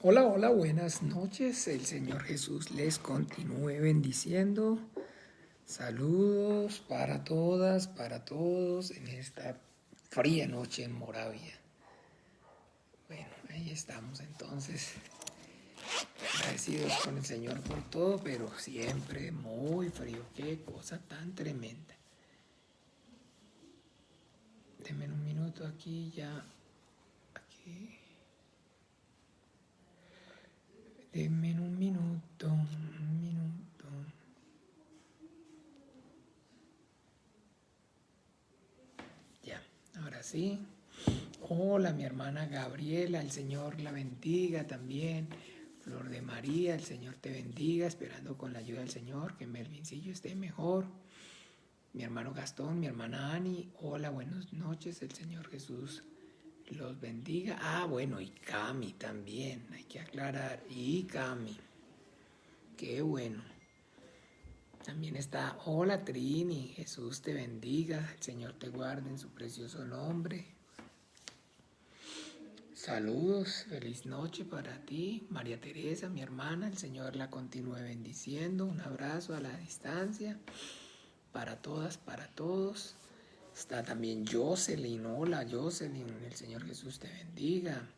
Hola, hola, buenas noches. El Señor Jesús les continúe bendiciendo. Saludos para todas, para todos en esta fría noche en Moravia. Bueno, ahí estamos entonces, agradecidos con el Señor por todo, pero siempre muy frío. Qué cosa tan tremenda. Denme un minuto aquí ya. Aquí. Denme un minuto, un minuto. Ya, ahora sí. Hola, mi hermana Gabriela, el Señor la bendiga también. Flor de María, el Señor te bendiga, esperando con la ayuda del Señor que Melvincillo esté mejor. Mi hermano Gastón, mi hermana Ani, hola, buenas noches, el Señor Jesús los bendiga. Ah, bueno, y Cami también, hay que aclarar, y Cami, qué bueno. También está, hola Trini, Jesús te bendiga, el Señor te guarde en su precioso nombre. Saludos, feliz noche para ti, María Teresa, mi hermana, el Señor la continúe bendiciendo, un abrazo a la distancia, para todas, para todos. Está también Jocelyn, hola Jocelyn, el Señor Jesús te bendiga.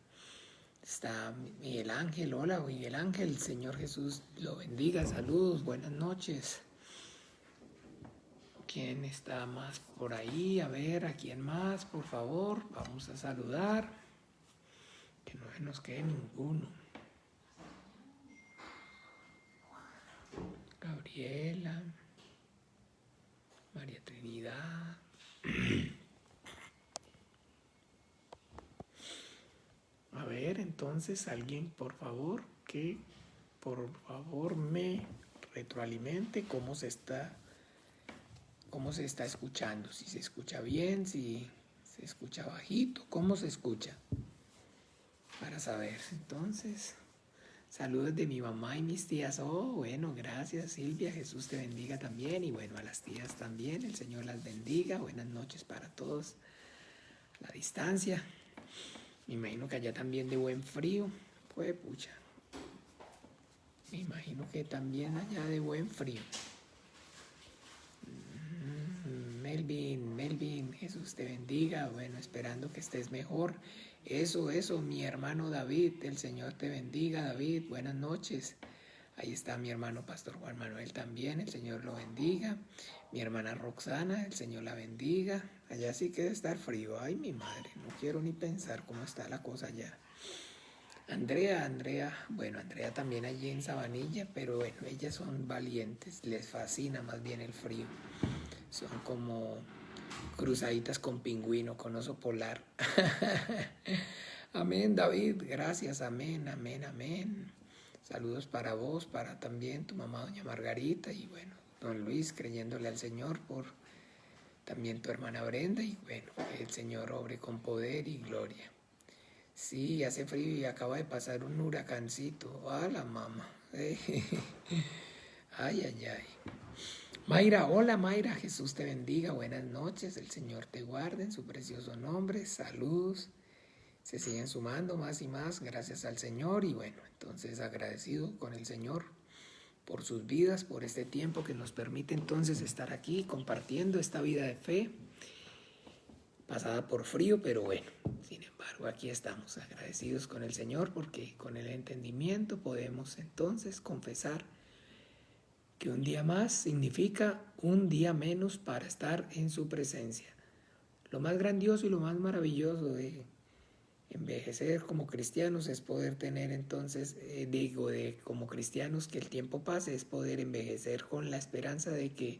Está Miguel Ángel, hola Miguel Ángel, el Señor Jesús lo bendiga, saludos, buenas noches. ¿Quién está más por ahí? A ver, ¿a quién más? Por favor, vamos a saludar. Que no se nos quede ninguno. Gabriela, María Trinidad. A ver, entonces alguien, por favor, que por favor me retroalimente cómo se está escuchando, si se escucha bien, si se escucha bajito, cómo se escucha, para saber. Entonces, saludos de mi mamá y mis tías. Oh, bueno, gracias Silvia, Jesús te bendiga también. Y bueno, a las tías también, el Señor las bendiga. Buenas noches para todos a la distancia. Me imagino que allá también de buen frío. Pues pucha. Me imagino que también allá de buen frío. Melvin, Jesús te bendiga. Bueno, esperando que estés mejor. Eso, mi hermano David, el Señor te bendiga, David. Buenas noches. Ahí está mi hermano Pastor Juan Manuel también, el Señor lo bendiga. Mi hermana Roxana, el Señor la bendiga. Allá sí que debe estar frío. Ay, mi madre, no quiero ni pensar cómo está la cosa allá. Andrea, bueno, Andrea también allí en Sabanilla, pero bueno, ellas son valientes, les fascina más bien el frío. Son como cruzaditas con pingüino, con oso polar. Amén, David, gracias, amén, amén, amén. Saludos para vos, para también tu mamá, doña Margarita, y bueno, don Luis, creyéndole al Señor por también tu hermana Brenda, y bueno, el Señor obre con poder y gloria. Sí, hace frío y acaba de pasar un huracancito. ¡Ah, la mamá! Ay, ay, ay. Mayra, hola Mayra, Jesús te bendiga, buenas noches, el Señor te guarde en su precioso nombre, saludos. Se siguen sumando más y más, gracias al Señor, y bueno, entonces agradecido con el Señor por sus vidas, por este tiempo que nos permite entonces estar aquí compartiendo esta vida de fe, pasada por frío, pero bueno, sin embargo aquí estamos agradecidos con el Señor porque con el entendimiento podemos entonces confesar que un día más significa un día menos para estar en su presencia. Lo más grandioso y lo más maravilloso de envejecer como cristianos es poder tener entonces, como cristianos que el tiempo pase, es poder envejecer con la esperanza de que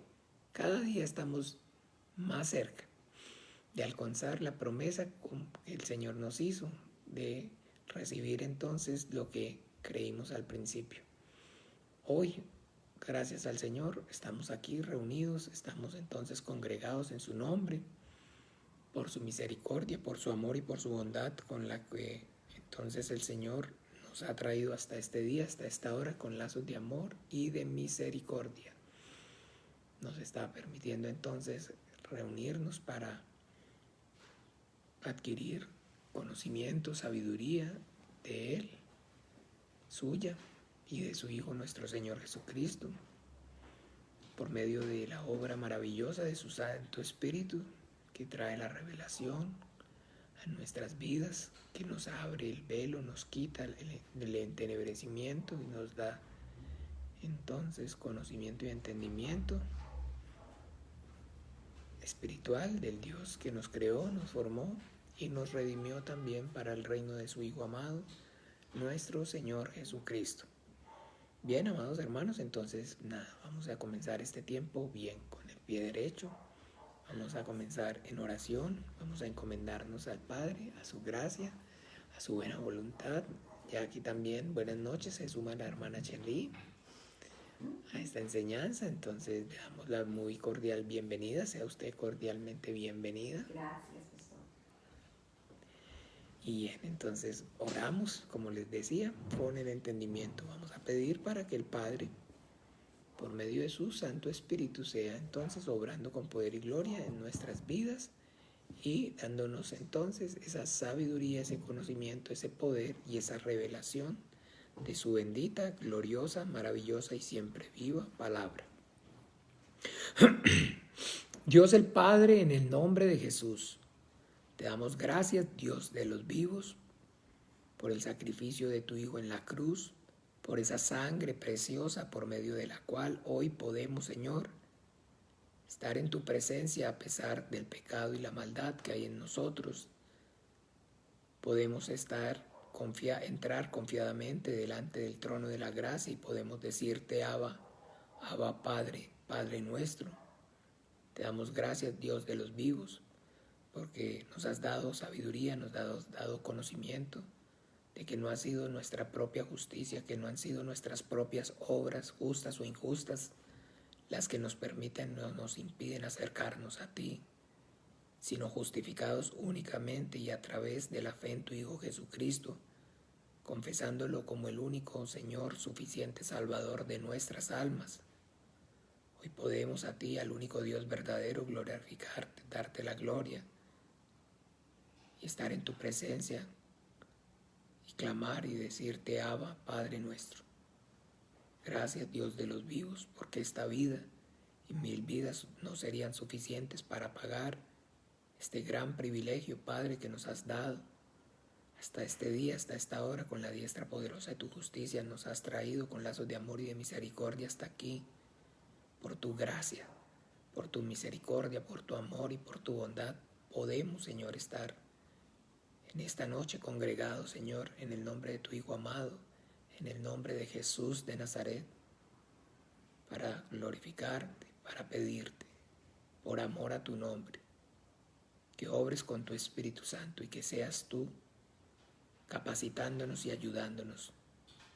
cada día estamos más cerca de alcanzar la promesa que el Señor nos hizo, de recibir entonces lo que creímos al principio. Hoy, gracias al Señor, estamos aquí reunidos, estamos entonces congregados en su nombre, por su misericordia, por su amor y por su bondad con la que entonces el Señor nos ha traído hasta este día, hasta esta hora, con lazos de amor y de misericordia. Nos está permitiendo entonces reunirnos para adquirir conocimiento, sabiduría de Él, suya y de su Hijo nuestro Señor Jesucristo, por medio de la obra maravillosa de su Santo Espíritu, que trae la revelación a nuestras vidas, que nos abre el velo, nos quita el entenebrecimiento y nos da entonces conocimiento y entendimiento espiritual del Dios que nos creó, nos formó y nos redimió también para el reino de su Hijo amado, nuestro Señor Jesucristo. Bien, amados hermanos, entonces nada, vamos a comenzar este tiempo bien, con el pie derecho. Vamos a comenzar en oración, vamos a encomendarnos al Padre, a su gracia, a su buena voluntad. Ya aquí también, buenas noches, se suma la hermana Chelly a esta enseñanza, entonces le damos la muy cordial bienvenida, sea usted cordialmente bienvenida. Gracias, pastor. Y bien, entonces oramos, como les decía, con el entendimiento. Vamos a pedir para que el Padre, por medio de su Santo Espíritu, sea entonces obrando con poder y gloria en nuestras vidas y dándonos entonces esa sabiduría, ese conocimiento, ese poder y esa revelación de su bendita, gloriosa, maravillosa y siempre viva palabra. Dios el Padre, en el nombre de Jesús, te damos gracias, Dios de los vivos, por el sacrificio de tu Hijo en la cruz, por esa sangre preciosa por medio de la cual hoy podemos, Señor, estar en tu presencia a pesar del pecado y la maldad que hay en nosotros. Podemos entrar confiadamente delante del trono de la gracia y podemos decirte, Abba, Abba Padre, Padre nuestro. Te damos gracias, Dios de los vivos, porque nos has dado sabiduría, nos has dado conocimiento de que no ha sido nuestra propia justicia, que no han sido nuestras propias obras, justas o injustas, las que nos permiten, no nos impiden acercarnos a ti, sino justificados únicamente y a través de la fe en tu Hijo Jesucristo, confesándolo como el único Señor, suficiente Salvador de nuestras almas. Hoy podemos a ti, al único Dios verdadero, glorificarte, darte la gloria y estar en tu presencia y clamar y decirte, Abba, Padre nuestro. Gracias, Dios de los vivos, porque esta vida y 1000 vidas no serían suficientes para pagar este gran privilegio, Padre, que nos has dado. Hasta este día, hasta esta hora, con la diestra poderosa de tu justicia, nos has traído con lazos de amor y de misericordia hasta aquí, por tu gracia, por tu misericordia, por tu amor y por tu bondad. Podemos, Señor, estar en esta noche congregados, Señor, en el nombre de tu Hijo amado, en el nombre de Jesús de Nazaret, para glorificarte, para pedirte, por amor a tu nombre, que obres con tu Espíritu Santo y que seas tú capacitándonos y ayudándonos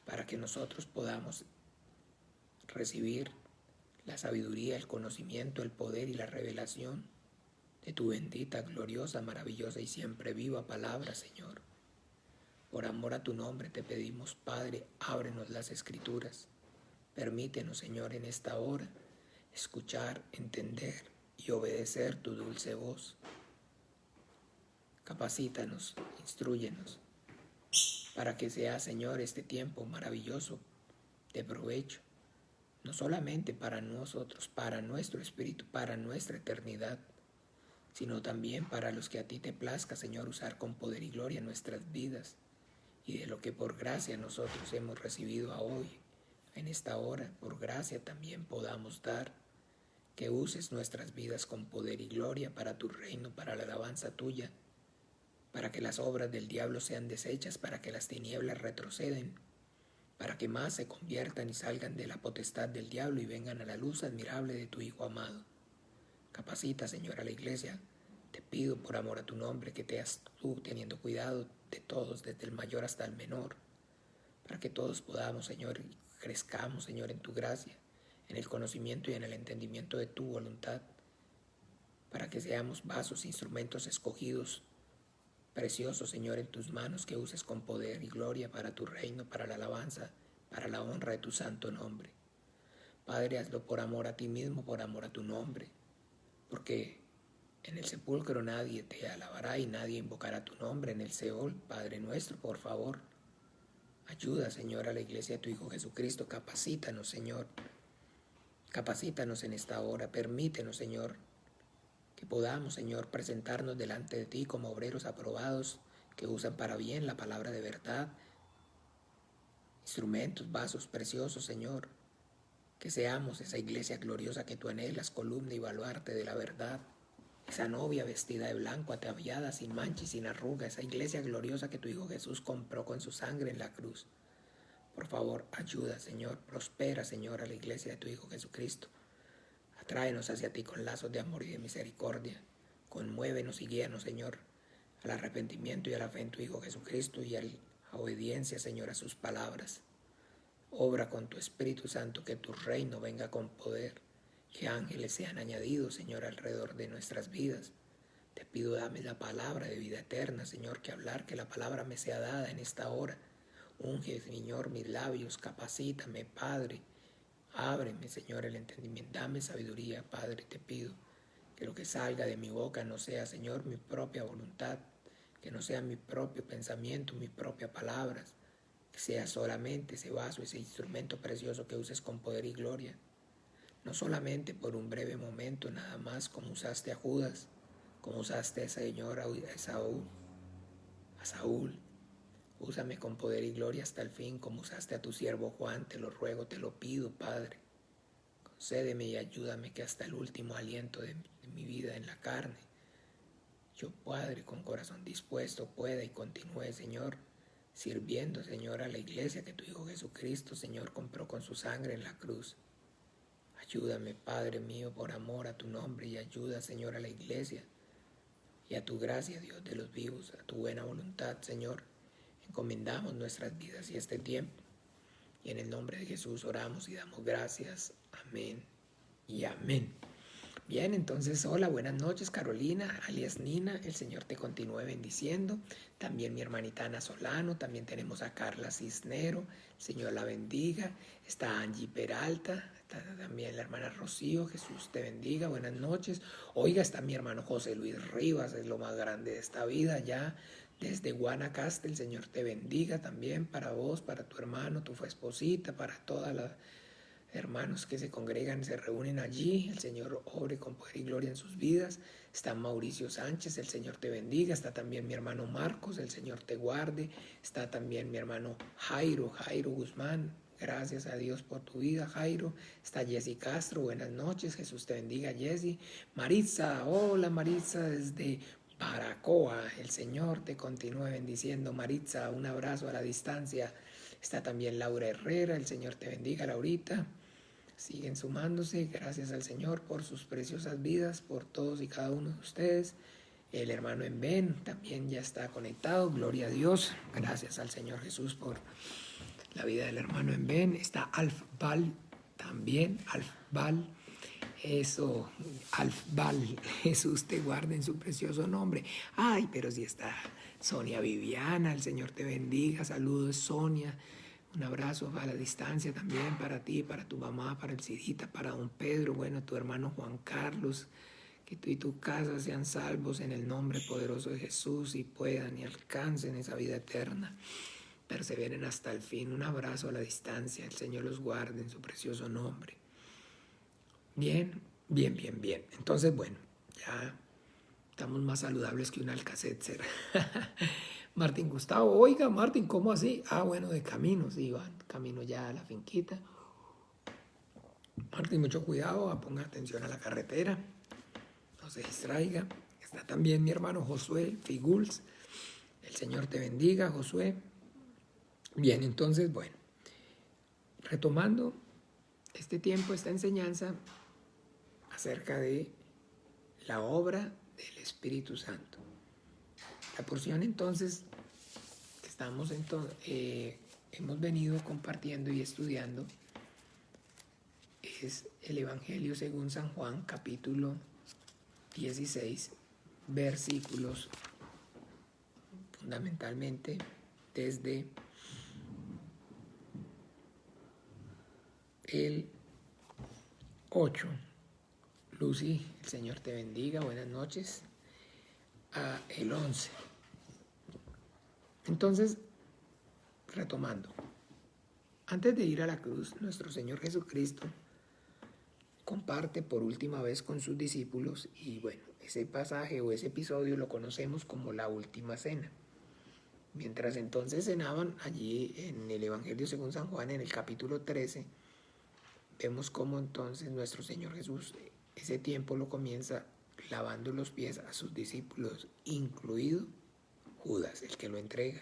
para que nosotros podamos recibir la sabiduría, el conocimiento, el poder y la revelación de tu bendita, gloriosa, maravillosa y siempre viva palabra, Señor. Por amor a tu nombre te pedimos, Padre, ábrenos las Escrituras. Permítenos, Señor, en esta hora escuchar, entender y obedecer tu dulce voz. Capacítanos, instrúyenos, para que sea, Señor, este tiempo maravilloso de provecho, no solamente para nosotros, para nuestro espíritu, para nuestra eternidad, sino también para los que a ti te plazca, Señor, usar con poder y gloria nuestras vidas y de lo que por gracia nosotros hemos recibido a hoy, en esta hora, por gracia también podamos dar, que uses nuestras vidas con poder y gloria para tu reino, para la alabanza tuya, para que las obras del diablo sean deshechas, para que las tinieblas retroceden, para que más se conviertan y salgan de la potestad del diablo y vengan a la luz admirable de tu Hijo amado. Capacita, Señor, a la iglesia. Te pido por amor a tu nombre que seas tú teniendo cuidado de todos, desde el mayor hasta el menor, para que todos podamos, Señor, y crezcamos, Señor, en tu gracia, en el conocimiento y en el entendimiento de tu voluntad, para que seamos vasos, instrumentos escogidos, preciosos, Señor, en tus manos, que uses con poder y gloria para tu reino, para la alabanza, para la honra de tu santo nombre. Padre, hazlo por amor a ti mismo, por amor a tu nombre, porque en el sepulcro nadie te alabará y nadie invocará tu nombre. En el Seol, Padre nuestro, por favor, Ayuda, Señor, a la iglesia de tu Hijo Jesucristo. Capacítanos, Señor. Capacítanos en esta hora. Permítenos, Señor, que podamos, Señor, presentarnos delante de ti como obreros aprobados que usan para bien la palabra de verdad. Instrumentos, vasos preciosos, Señor. Que seamos esa iglesia gloriosa que tú anhelas, columna y baluarte de la verdad. Esa novia vestida de blanco, ataviada, sin mancha y sin arruga. Esa iglesia gloriosa que tu Hijo Jesús compró con su sangre en la cruz. Por favor, ayuda, Señor. Prospera, Señor, a la iglesia de tu Hijo Jesucristo. Atráenos hacia ti con lazos de amor y de misericordia. Conmuévenos y guíanos, Señor, al arrepentimiento y a la fe en tu Hijo Jesucristo y a la obediencia, Señor, a sus palabras. Obra con tu Espíritu Santo, que tu reino venga con poder, que ángeles sean añadidos, Señor, alrededor de nuestras vidas. Te pido, dame la palabra de vida eterna, Señor, que hablar, que la palabra me sea dada en esta hora. Unge, Señor, mis labios, capacítame, Padre. Ábreme, Señor, el entendimiento. Dame sabiduría, Padre, te pido. Que lo que salga de mi boca no sea, Señor, mi propia voluntad. Que no sea mi propio pensamiento, mis propias palabras. Que sea solamente ese vaso, ese instrumento precioso que uses con poder y gloria. No solamente por un breve momento, nada más, como usaste a Judas, como usaste a Señor, a Saúl. Úsame con poder y gloria hasta el fin, como usaste a tu siervo Juan. Te lo ruego, te lo pido, Padre. Concédeme y ayúdame que hasta el último aliento de mi vida en la carne, yo, Padre, con corazón dispuesto, pueda y continúe, Señor, sirviendo, Señor, a la iglesia que tu Hijo Jesucristo, Señor, compró con su sangre en la cruz. Ayúdame, Padre mío, por amor a tu nombre, y ayuda, Señor, a la iglesia y a tu gracia, Dios de los vivos, a tu buena voluntad, Señor. Encomendamos nuestras vidas y este tiempo, y en el nombre de Jesús oramos y damos gracias. Amén y amén. Bien, entonces, hola, buenas noches, Carolina, alias Nina, el Señor te continúe bendiciendo. También mi hermanita Ana Solano, también tenemos a Carla Cisnero, el Señor la bendiga. Está Angie Peralta, está también la hermana Rocío, Jesús te bendiga, buenas noches. Oiga, está mi hermano José Luis Rivas, es lo más grande de esta vida, ya desde Guanacaste, el Señor te bendiga también para vos, para tu hermano, tu esposita, para todas las hermanos que se congregan, se reúnen allí. El Señor obre con poder y gloria en sus vidas. Está Mauricio Sánchez, el Señor te bendiga. Está también mi hermano Marcos, el Señor te guarde. Está también mi hermano Jairo Guzmán. Gracias a Dios por tu vida, Jairo. Está Jessy Castro, buenas noches. Jesús te bendiga, Jessy. Maritza, hola Maritza, desde Baracoa. El Señor te continúe bendiciendo, Maritza. Un abrazo a la distancia. Está también Laura Herrera, el Señor te bendiga, Laurita. Siguen sumándose, gracias al Señor por sus preciosas vidas, por todos y cada uno de ustedes. El hermano Enben también ya está conectado, gloria a Dios. Gracias al Señor Jesús por la vida del hermano Enben. Está Alfbal también, Alfbal. Eso, Alfbal, Jesús te guarde en su precioso nombre. Ay, pero si está Sonia Viviana, el Señor te bendiga. Saludos, Sonia. Un abrazo a la distancia también para ti, para tu mamá, para el Cidita, para don Pedro, bueno, tu hermano Juan Carlos. Que tú y tu casa sean salvos en el nombre poderoso de Jesús y puedan y alcancen esa vida eterna. Perseveren hasta el fin. Un abrazo a la distancia. El Señor los guarde en su precioso nombre. Bien. Entonces, bueno, ya estamos más saludables que un Alka-Seltzer. Martín Gustavo, oiga, Martín, ¿cómo así? Bueno, de camino, sí, van, camino ya a la finquita. Martín, mucho cuidado, ponga atención a la carretera, no se distraiga. Está también mi hermano Josué Figuls, el Señor te bendiga, Josué. Bien, entonces, bueno, retomando este tiempo, esta enseñanza acerca de la obra del Espíritu Santo. La porción entonces que hemos venido compartiendo y estudiando es el Evangelio según San Juan, capítulo 16, versículos fundamentalmente desde el 8. Lucy, el Señor te bendiga, buenas noches. A el 11. Entonces, retomando. Antes de ir a la cruz, nuestro Señor Jesucristo comparte por última vez con sus discípulos y bueno, ese pasaje o ese episodio lo conocemos como la última cena. Mientras entonces cenaban allí en el Evangelio según San Juan, en el capítulo 13, vemos cómo entonces nuestro Señor Jesús ese tiempo lo comienza lavando los pies a sus discípulos, incluido Judas, el que lo entrega.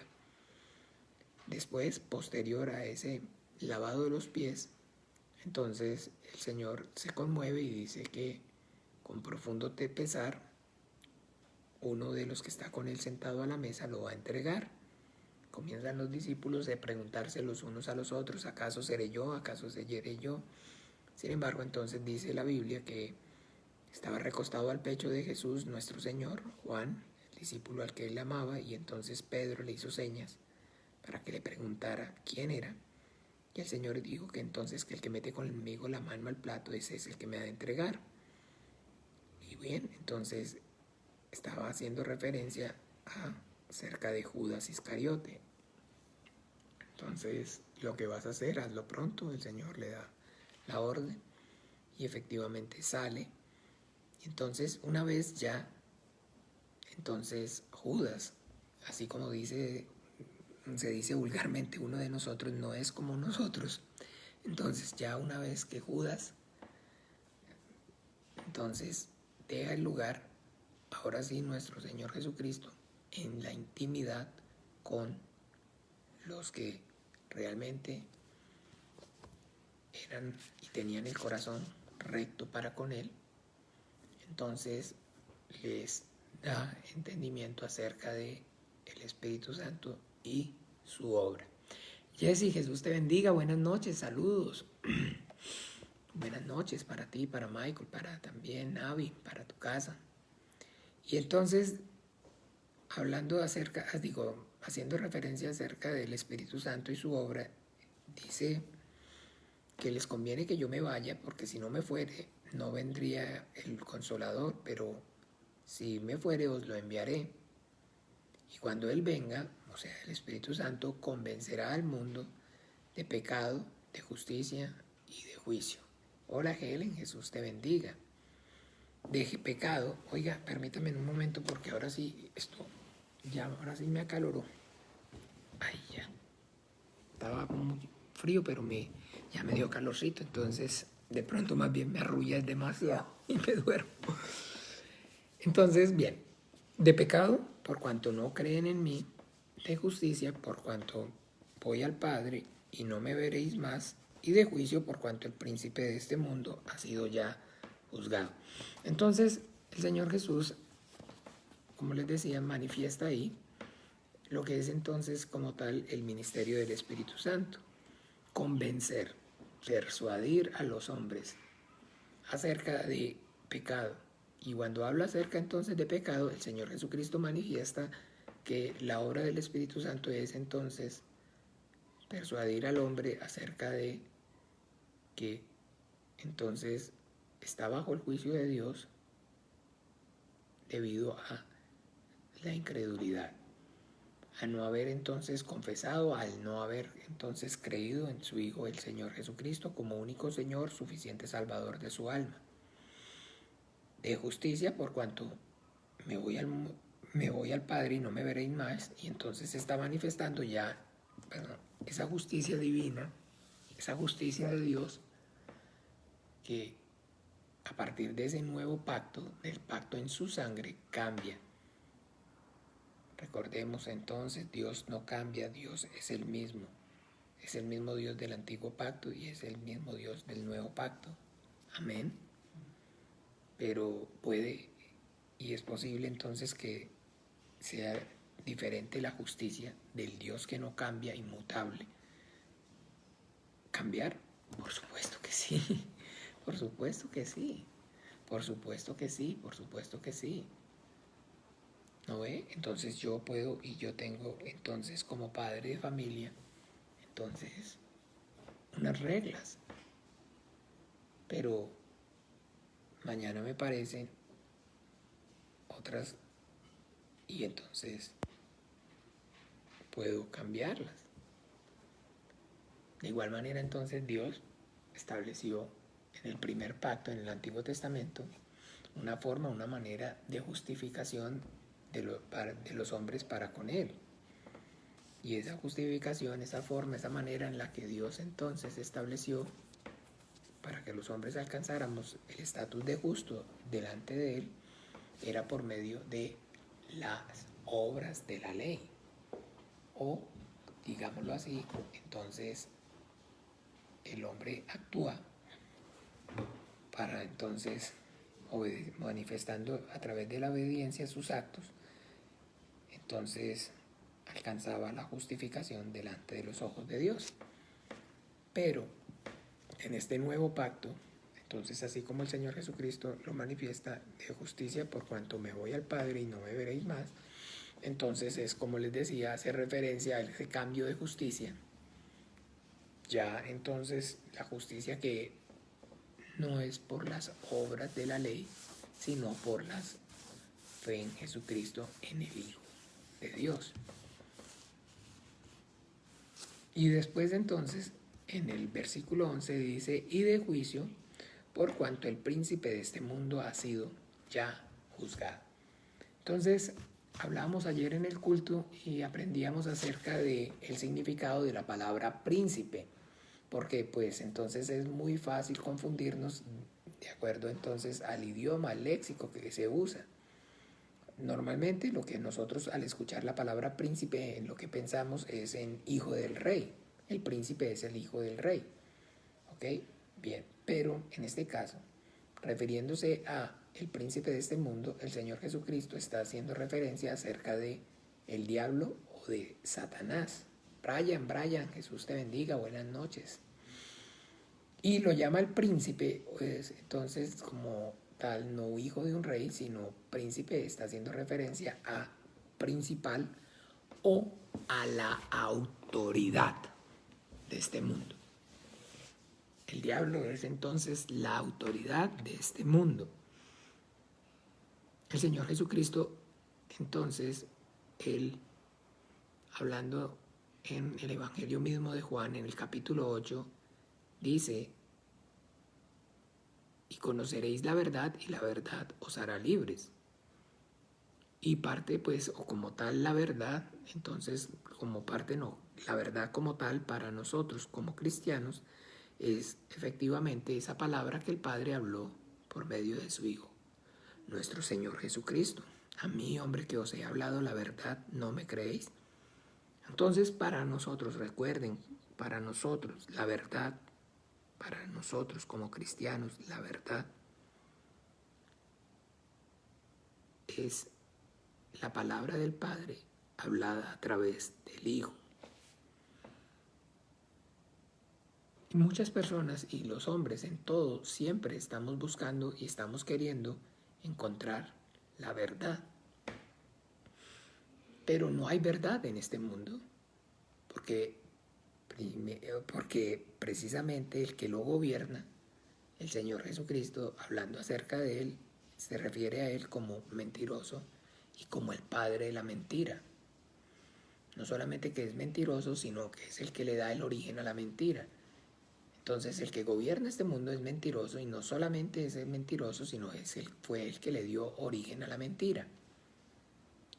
Después, posterior a ese lavado de los pies, entonces el Señor se conmueve y dice que con profundo pesar, uno de los que está con él sentado a la mesa lo va a entregar. Comienzan los discípulos a preguntarse los unos a los otros, ¿acaso seré yo? ¿Acaso seré yo? Sin embargo, entonces dice la Biblia que estaba recostado al pecho de Jesús nuestro Señor, Juan, el discípulo al que él amaba, y entonces Pedro le hizo señas para que le preguntara quién era. Y el Señor dijo que entonces que el que mete conmigo la mano al plato, ese es el que me ha de entregar. Y bien, entonces estaba haciendo referencia acerca de Judas Iscariote. Entonces, lo que vas a hacer, hazlo pronto. El Señor le da la orden y efectivamente sale. Y entonces, una vez ya, entonces Judas, así como se dice vulgarmente, uno de nosotros no es como nosotros. Entonces, ya una vez que Judas, entonces, deja el lugar, ahora sí, nuestro Señor Jesucristo, en la intimidad con los que realmente eran y tenían el corazón recto para con Él, entonces les da entendimiento acerca de el Espíritu Santo y su obra. Jessy, Jesús te bendiga, buenas noches, saludos. Buenas noches para ti, para Michael, para también Navi, para tu casa. Y entonces, haciendo referencia acerca del Espíritu Santo y su obra, dice que les conviene que yo me vaya, porque si no me fuere, no vendría el Consolador, pero si me fuere, os lo enviaré. Y cuando Él venga, o sea, el Espíritu Santo convencerá al mundo de pecado, de justicia y de juicio. Hola Helen, Jesús te bendiga. De pecado, oiga, permítame en un momento porque ahora sí, ahora sí me acaloró. Ay, ya. Estaba muy frío, pero ya me dio calorcito, entonces de pronto más bien me arrulla demasiado y me duermo. Entonces, bien, de pecado, por cuanto no creen en mí, de justicia, por cuanto voy al Padre y no me veréis más, y de juicio, por cuanto el príncipe de este mundo ha sido ya juzgado. Entonces, el Señor Jesús, como les decía, manifiesta ahí lo que es entonces como tal el ministerio del Espíritu Santo. Convencer, persuadir a los hombres acerca de pecado. Y cuando habla acerca entonces de pecado, el Señor Jesucristo manifiesta que la obra del Espíritu Santo es entonces persuadir al hombre acerca de que entonces está bajo el juicio de Dios debido a la incredulidad, a no haber entonces confesado, al no haber entonces creído en su Hijo el Señor Jesucristo como único Señor, suficiente Salvador de su alma. De justicia, por cuanto me voy al Padre y no me veréis más, y entonces se está manifestando ya esa justicia divina, esa justicia de Dios, que a partir de ese nuevo pacto, del pacto en su sangre, cambia. Recordemos entonces, Dios no cambia, Dios es el mismo Dios del antiguo pacto y es el mismo Dios del nuevo pacto. Amén. Pero puede y es posible entonces que sea diferente la justicia del Dios que no cambia, inmutable. ¿Cambiar? Por supuesto que sí, por supuesto que sí, por supuesto que sí, por supuesto que sí. ¿No ve? Entonces yo puedo y yo tengo entonces como padre de familia, entonces unas reglas, pero mañana me parecen otras y entonces puedo cambiarlas. De igual manera entonces Dios estableció en el primer pacto, en el Antiguo Testamento, una forma, una manera de justificación de los hombres para con Él. Y esa justificación, esa forma, esa manera en la que Dios entonces estableció para que los hombres alcanzáramos el estatus de justo delante de Él, era por medio de las obras de la ley. O, digámoslo así, entonces el hombre actúa para entonces, manifestando a través de la obediencia sus actos, entonces alcanzaba la justificación delante de los ojos de Dios. Pero en este nuevo pacto, entonces así como el Señor Jesucristo lo manifiesta de justicia por cuanto me voy al Padre y no me veréis más, entonces es como les decía, hace referencia a ese cambio de justicia. Ya entonces la justicia que no es por las obras de la ley, sino por la fe en Jesucristo, en el Hijo de Dios. Y después entonces, en el versículo 11 dice, y de juicio, por cuanto el príncipe de este mundo ha sido ya juzgado. Entonces, hablábamos ayer en el culto y aprendíamos acerca del significado de la palabra príncipe, porque pues entonces es muy fácil confundirnos de acuerdo entonces al idioma, al léxico que se usa. Normalmente lo que nosotros al escuchar la palabra príncipe en lo que pensamos es en hijo del rey. El príncipe es el hijo del rey. ¿Ok? Bien, pero en este caso, refiriéndose a el príncipe de este mundo, el Señor Jesucristo está haciendo referencia acerca de el diablo o de Satanás. Brian, Jesús te bendiga, buenas noches. Y lo llama el príncipe, pues entonces como tal, no hijo de un rey, sino príncipe, está haciendo referencia a principal o a la autoridad de este mundo. El diablo es entonces la autoridad de este mundo. El Señor Jesucristo, entonces, Él, hablando en el Evangelio mismo de Juan, en el capítulo 8, dice, y conoceréis la verdad y la verdad os hará libres. Y parte pues, o como tal la verdad, entonces como parte no, la verdad como tal para nosotros como cristianos es efectivamente esa palabra que el Padre habló por medio de su Hijo, nuestro Señor Jesucristo. A mí, hombre, que os he hablado la verdad, ¿no me creéis? Entonces para nosotros, recuerden, para nosotros la verdad, para nosotros como cristianos, la verdad es la palabra del Padre hablada a través del Hijo. Y muchas personas y los hombres en todo siempre estamos buscando y estamos queriendo encontrar la verdad. Pero no hay verdad en este mundo porque precisamente el que lo gobierna, el Señor Jesucristo, hablando acerca de Él, se refiere a Él como mentiroso y como el padre de la mentira. No solamente que es mentiroso, sino que es el que le da el origen a la mentira. Entonces el que gobierna este mundo es mentiroso y no solamente es el mentiroso, sino fue el que le dio origen a la mentira.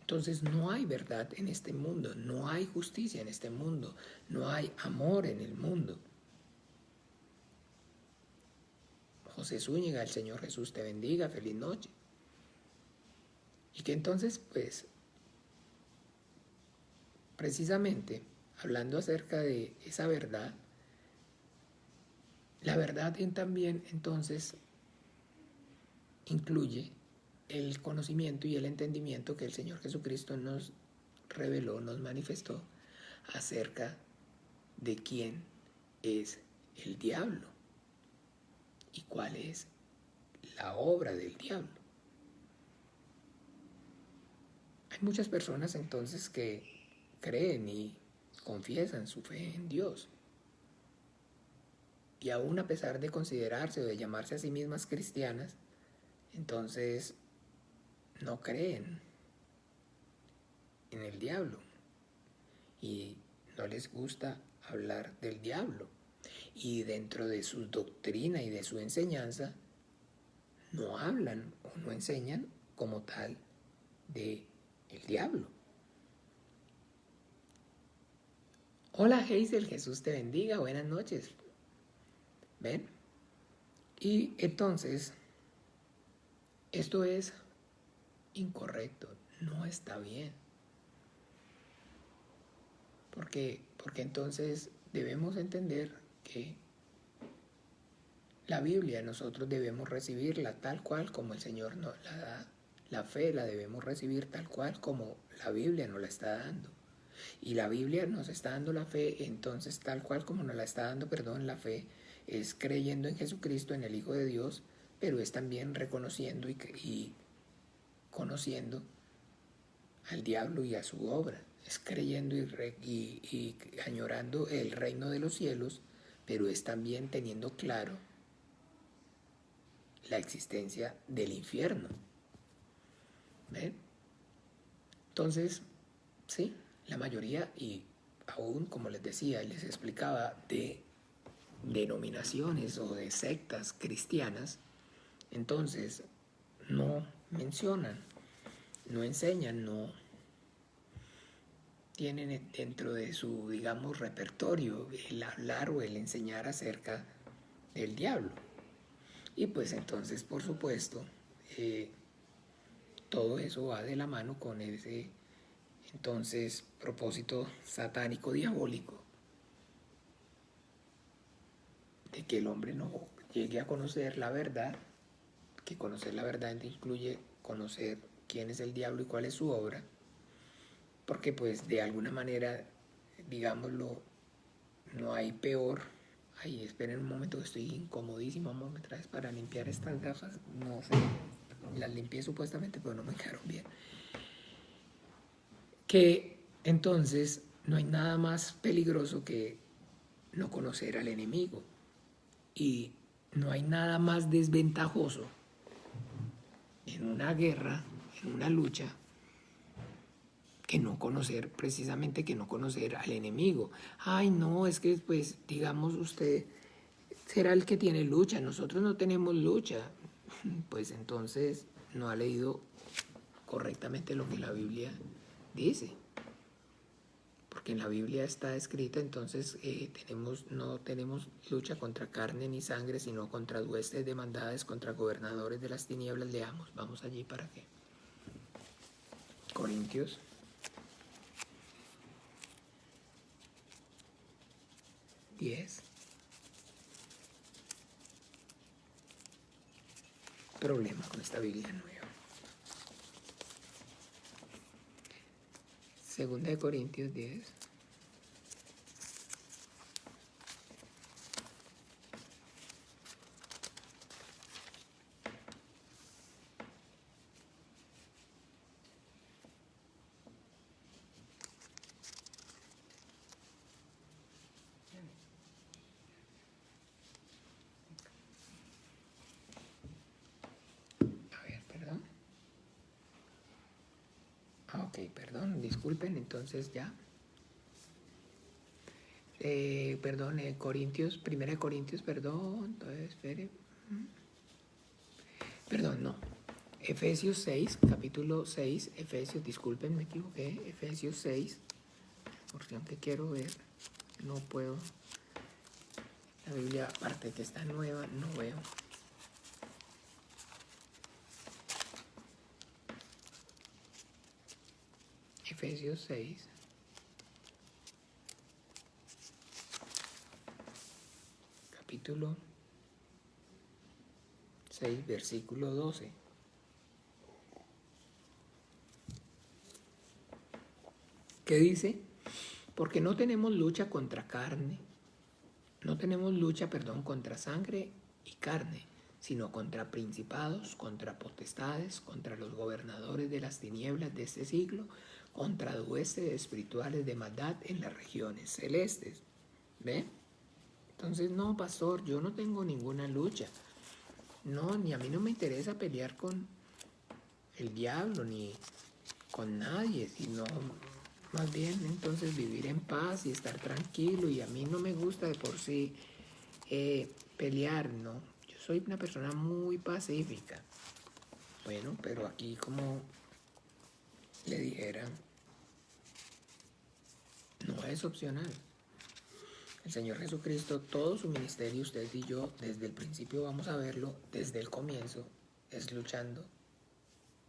Entonces no hay verdad en este mundo, no hay justicia en este mundo, no hay amor en el mundo. José Zúñiga, el Señor Jesús te bendiga, feliz noche. Y que entonces, pues, precisamente, hablando acerca de esa verdad, la verdad también entonces incluye el conocimiento y el entendimiento que el Señor Jesucristo nos reveló, nos manifestó acerca de quién es el diablo y cuál es la obra del diablo. Hay muchas personas entonces que creen y confiesan su fe en Dios. Y aún a pesar de considerarse o de llamarse a sí mismas cristianas, entonces no creen en el diablo y no les gusta hablar del diablo. Y dentro de su doctrina y de su enseñanza, no hablan o no enseñan como tal de el diablo. Hola Hazel, Jesús te bendiga, buenas noches. ¿Ven? Y entonces, esto es incorrecto, no está bien. Porque entonces debemos entender que la Biblia nosotros debemos recibirla tal cual como el Señor nos la da. La fe la debemos recibir tal cual como la Biblia nos la está dando. Y la Biblia nos está dando la fe, entonces tal cual como nos la está dando, la fe es creyendo en Jesucristo, en el Hijo de Dios, pero es también reconociendo y conociendo al diablo y a su obra. Es creyendo y añorando el reino de los cielos, pero es también teniendo claro la existencia del infierno. ¿Ven? Entonces, sí, la mayoría, y aún como les decía, les explicaba, de denominaciones o de sectas cristianas, entonces no mencionan, no enseñan, no tienen dentro de su, digamos, repertorio el hablar o el enseñar acerca del diablo. Y pues entonces, por supuesto, todo eso va de la mano con ese entonces propósito satánico diabólico de que el hombre no llegue a conocer la verdad, que conocer la verdad incluye conocer quién es el diablo y cuál es su obra, porque pues de alguna manera, digámoslo, no hay peor. Ay, esperen un momento que estoy incomodísimo, amor, me traes para limpiar estas gafas, no sé, las limpié supuestamente pero no me quedaron bien. Que entonces no hay nada más peligroso que no conocer al enemigo, y no hay nada más desventajoso en una guerra, en una lucha, que no conocer, precisamente que no conocer al enemigo. Ay, no, es que pues digamos usted será el que tiene lucha, nosotros no tenemos lucha. Pues entonces no ha leído correctamente lo que la Biblia dice. Porque en la Biblia está escrita, entonces no tenemos lucha contra carne ni sangre, sino contra huestes de maldades, contra gobernadores de las tinieblas. Leamos, vamos allí para qué. Corintios 10. Problema con esta Biblia nueva. Segunda de Corintios 10. A ver, perdón. Ok, perdón, disculpen, entonces ya. Corintios, primera de Corintios, perdón, entonces espere. Perdón, no. Efesios 6, capítulo 6, Efesios, disculpen, me equivoqué, Efesios 6, porción que quiero ver, no puedo. La Biblia, aparte de que está nueva, no veo. Efesios 6. Capítulo 6, versículo 12. ¿Qué dice? Porque no tenemos lucha contra carne, no tenemos lucha, contra sangre y carne, sino contra principados, contra potestades, contra los gobernadores de las tinieblas de este siglo, contra huestes espirituales de maldad en las regiones celestes. ¿Ve? Entonces, no, pastor, yo no tengo ninguna lucha. No, ni a mí no me interesa pelear con el diablo, ni con nadie, sino más bien entonces vivir en paz y estar tranquilo. Y a mí no me gusta de por sí pelear, ¿no? Yo soy una persona muy pacífica. Bueno, pero aquí como le dijera, no es opcional. El Señor Jesucristo, todo su ministerio, usted y yo, desde el principio vamos a verlo, desde el comienzo, es luchando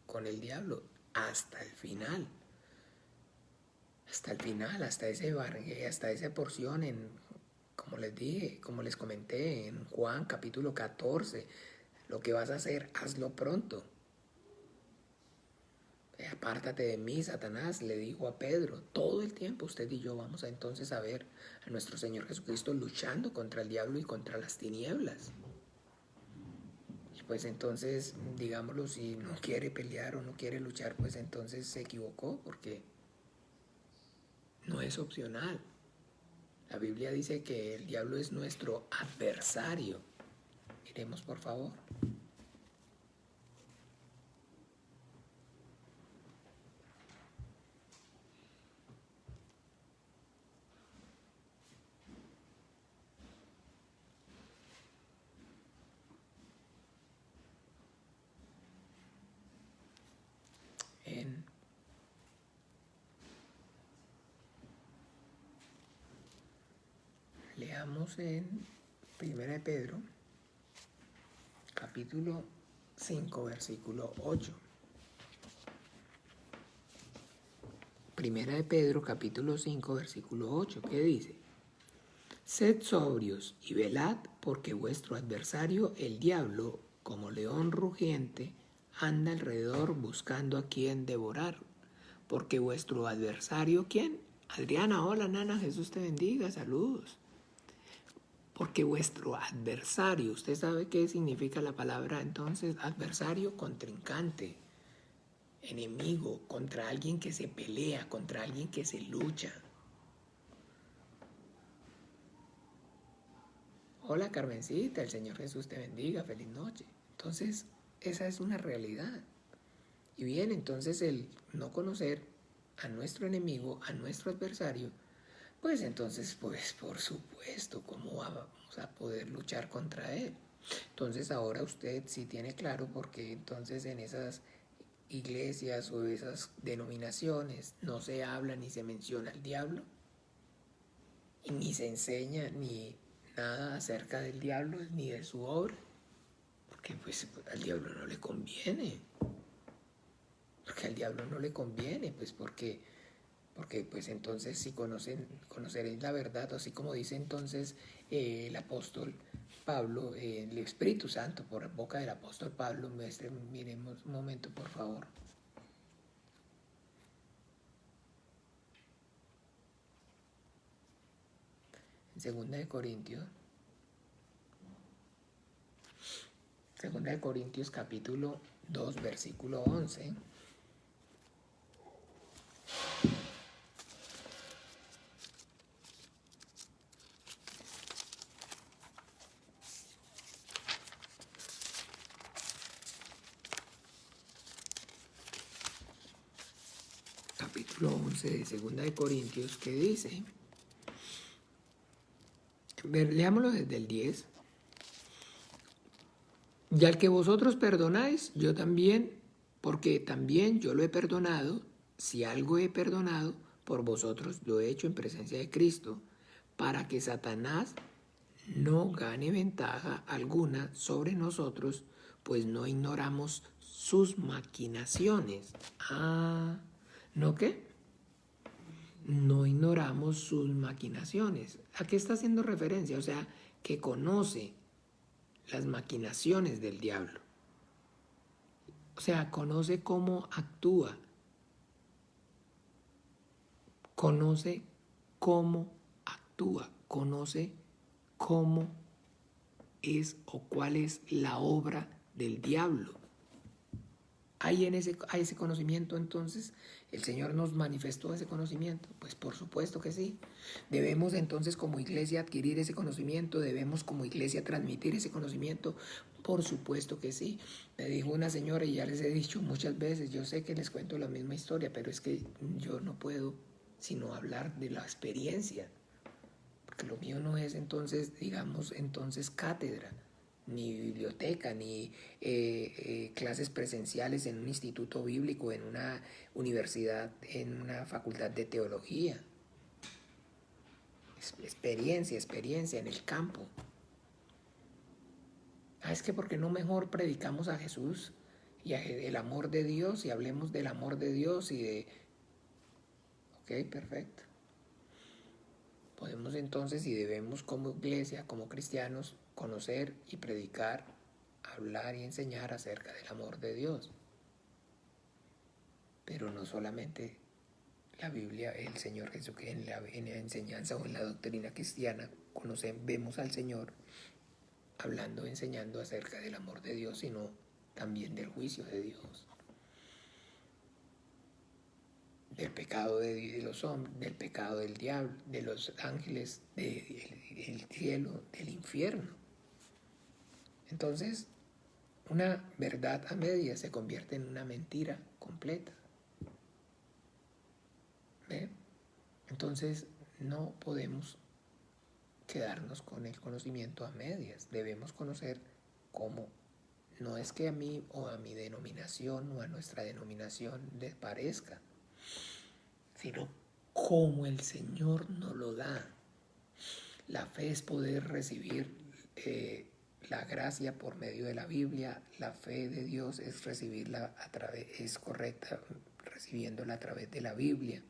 con el diablo hasta el final. Hasta el final, hasta esa porción como les dije, como les comenté en Juan capítulo 14, lo que vas a hacer, hazlo pronto. Apártate de mí, Satanás, le dijo a Pedro. Todo el tiempo usted y yo vamos a entonces a ver a nuestro Señor Jesucristo luchando contra el diablo y contra las tinieblas. Y pues entonces, digámoslo, si no quiere pelear o no quiere luchar, pues entonces se equivocó, porque no es opcional. La Biblia dice que el diablo es nuestro adversario. Miremos por favor. Leamos en 1 de Pedro, capítulo 5, versículo 8. Primera de Pedro, capítulo 5, versículo 8, ¿qué dice? Sed sobrios y velad, porque vuestro adversario, el diablo, como león rugiente, anda alrededor buscando a quien devorar. Porque vuestro adversario, ¿quién? Adriana, hola, nana, Jesús te bendiga, saludos. Porque vuestro adversario, ¿usted sabe qué significa la palabra entonces? Adversario, contrincante, enemigo, contra alguien que se pelea, contra alguien que se lucha. Hola Carmencita, el Señor Jesús te bendiga, feliz noche. Entonces, esa es una realidad. Y bien, entonces el no conocer a nuestro enemigo, a nuestro adversario, pues entonces, pues por supuesto, ¿cómo vamos a poder luchar contra él? Entonces ahora usted sí tiene claro por qué entonces en esas iglesias o esas denominaciones no se habla ni se menciona al diablo, y ni se enseña ni nada acerca del diablo ni de su obra, porque pues al diablo no le conviene, porque al diablo no le conviene, pues porque pues entonces si conoceréis la verdad, así como dice entonces el apóstol Pablo, el Espíritu Santo por boca del apóstol Pablo. Miremos un momento por favor. En Segunda de Corintios capítulo 2 versículo 11. Capítulo 11 de Segunda de Corintios, que dice, leámoslo desde el 10. Y al que vosotros perdonáis, yo también, porque también yo lo he perdonado. Si algo he perdonado, por vosotros lo he hecho en presencia de Cristo, para que Satanás no gane ventaja alguna sobre nosotros, pues no ignoramos sus maquinaciones. ¿No qué? No ignoramos sus maquinaciones. ¿A qué está haciendo referencia? O sea, que conoce las maquinaciones del diablo. O sea, conoce cómo actúa. Conoce cómo actúa. Conoce cómo es o cuál es la obra del diablo. ¿Hay ese conocimiento entonces? ¿El Señor nos manifestó ese conocimiento? Pues por supuesto que sí. Debemos entonces como iglesia adquirir ese conocimiento, debemos como iglesia transmitir ese conocimiento. Por supuesto que sí. Me dijo una señora, y ya les he dicho muchas veces, yo sé que les cuento la misma historia, pero es que yo no puedo sino hablar de la experiencia. Porque lo mío no es entonces, digamos, entonces cátedra, ni biblioteca, ni clases presenciales en un instituto bíblico, en una universidad, en una facultad de teología. Experiencia en el campo. Es que ¿por qué no mejor predicamos a Jesús y el amor de Dios y hablemos del amor de Dios y de... Ok, perfecto. Podemos entonces y debemos como iglesia, como cristianos, conocer y predicar, hablar y enseñar acerca del amor de Dios. Pero no solamente la Biblia, el Señor Jesús, que en la enseñanza o en la doctrina cristiana vemos al Señor hablando, enseñando acerca del amor de Dios, sino también del juicio de Dios, del pecado de los hombres, del pecado del diablo, de los ángeles, del cielo, del infierno. Entonces, una verdad a medias se convierte en una mentira completa. ¿Ve? Entonces, no podemos quedarnos con el conocimiento a medias. Debemos conocer cómo. No es que a mí o a mi denominación o a nuestra denominación les parezca, sino cómo el Señor nos lo da. La fe es poder recibir la gracia por medio de la Biblia. La fe de Dios es recibirla es correcta recibiéndola a través de la Biblia,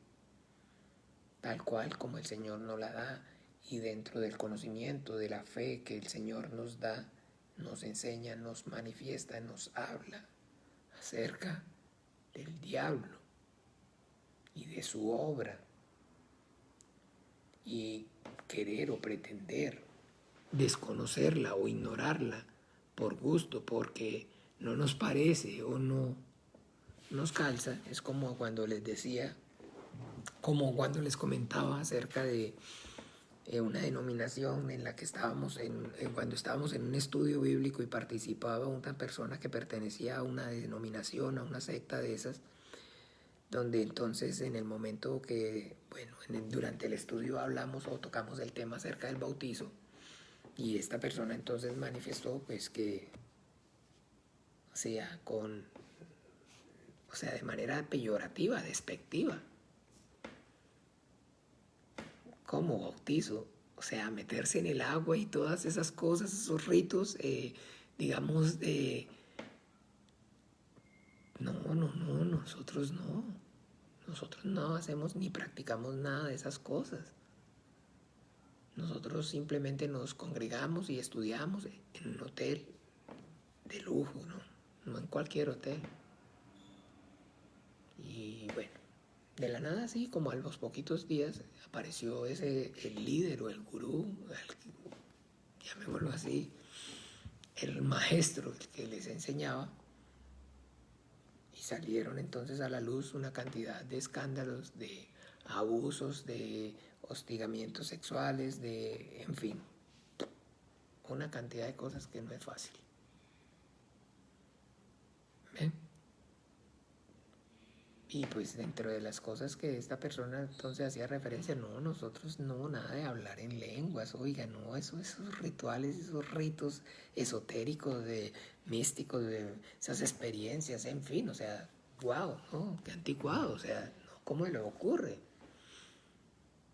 tal cual como el Señor nos la da. Y dentro del conocimiento de la fe que el Señor nos da, nos enseña, nos manifiesta, nos habla acerca del diablo y de su obra. Y querer o pretender desconocerla o ignorarla por gusto, porque no nos parece o no nos calza, es como cuando les decía, como cuando les comentaba acerca de una denominación en la que estábamos, cuando estábamos en un estudio bíblico y participaba una persona que pertenecía a una denominación, a una secta de esas, donde entonces en el momento que, bueno, durante el estudio hablamos o tocamos el tema acerca del bautizo, y esta persona entonces manifestó pues que, de manera peyorativa, despectiva, como bautizo, meterse en el agua y todas esas cosas, esos ritos, digamos, nosotros no hacemos ni practicamos nada de esas cosas. Nosotros simplemente nos congregamos y estudiamos en un hotel de lujo, no en cualquier hotel. Y bueno, de la nada, así como a los poquitos días, apareció el líder o el gurú, llamémoslo así, el maestro, el que les enseñaba, y salieron entonces a la luz una cantidad de escándalos, de abusos, de hostigamientos sexuales, en fin, una cantidad de cosas que no es fácil. ¿Ven? Y pues dentro de las cosas que esta persona entonces hacía referencia, nosotros no, nada de hablar en lenguas, oiga, no, esos rituales, esos ritos esotéricos, místicos, de esas experiencias, en fin, wow, ¿no? Qué anticuado, no, ¿cómo le ocurre?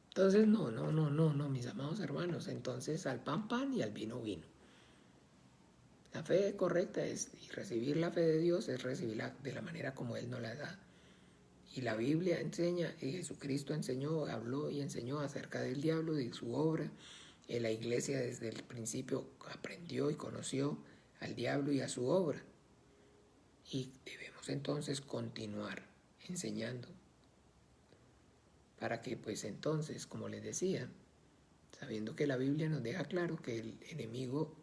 Entonces, no, mis amados hermanos, entonces al pan y al vino vino. La fe correcta y recibir la fe de Dios es recibirla de la manera como Él nos la da. Y la Biblia enseña, y Jesucristo habló y enseñó acerca del diablo, de su obra. La iglesia desde el principio aprendió y conoció al diablo y a su obra. Y debemos entonces continuar enseñando. Para que pues entonces, como les decía, sabiendo que la Biblia nos deja claro que el enemigo,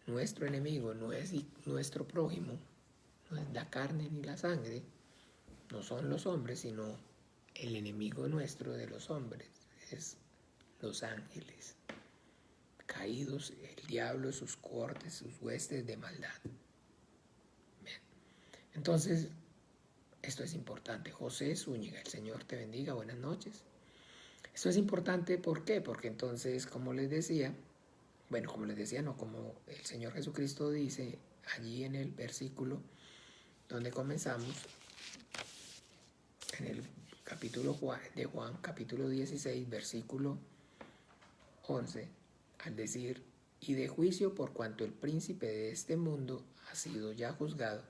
nuestro enemigo, no es nuestro prójimo, no es la carne ni la sangre, no son los hombres, sino el enemigo nuestro de los hombres es los ángeles caídos, el diablo, sus cohortes, sus huestes de maldad. Bien. Entonces, Esto es importante. José Zúñiga, el Señor te bendiga, buenas noches. Esto es importante, ¿por qué? Porque entonces, como les decía, como el Señor Jesucristo dice allí en el versículo donde comenzamos, en el capítulo de Juan, capítulo 16, versículo 11, al decir, y de juicio por cuanto el príncipe de este mundo ha sido ya juzgado.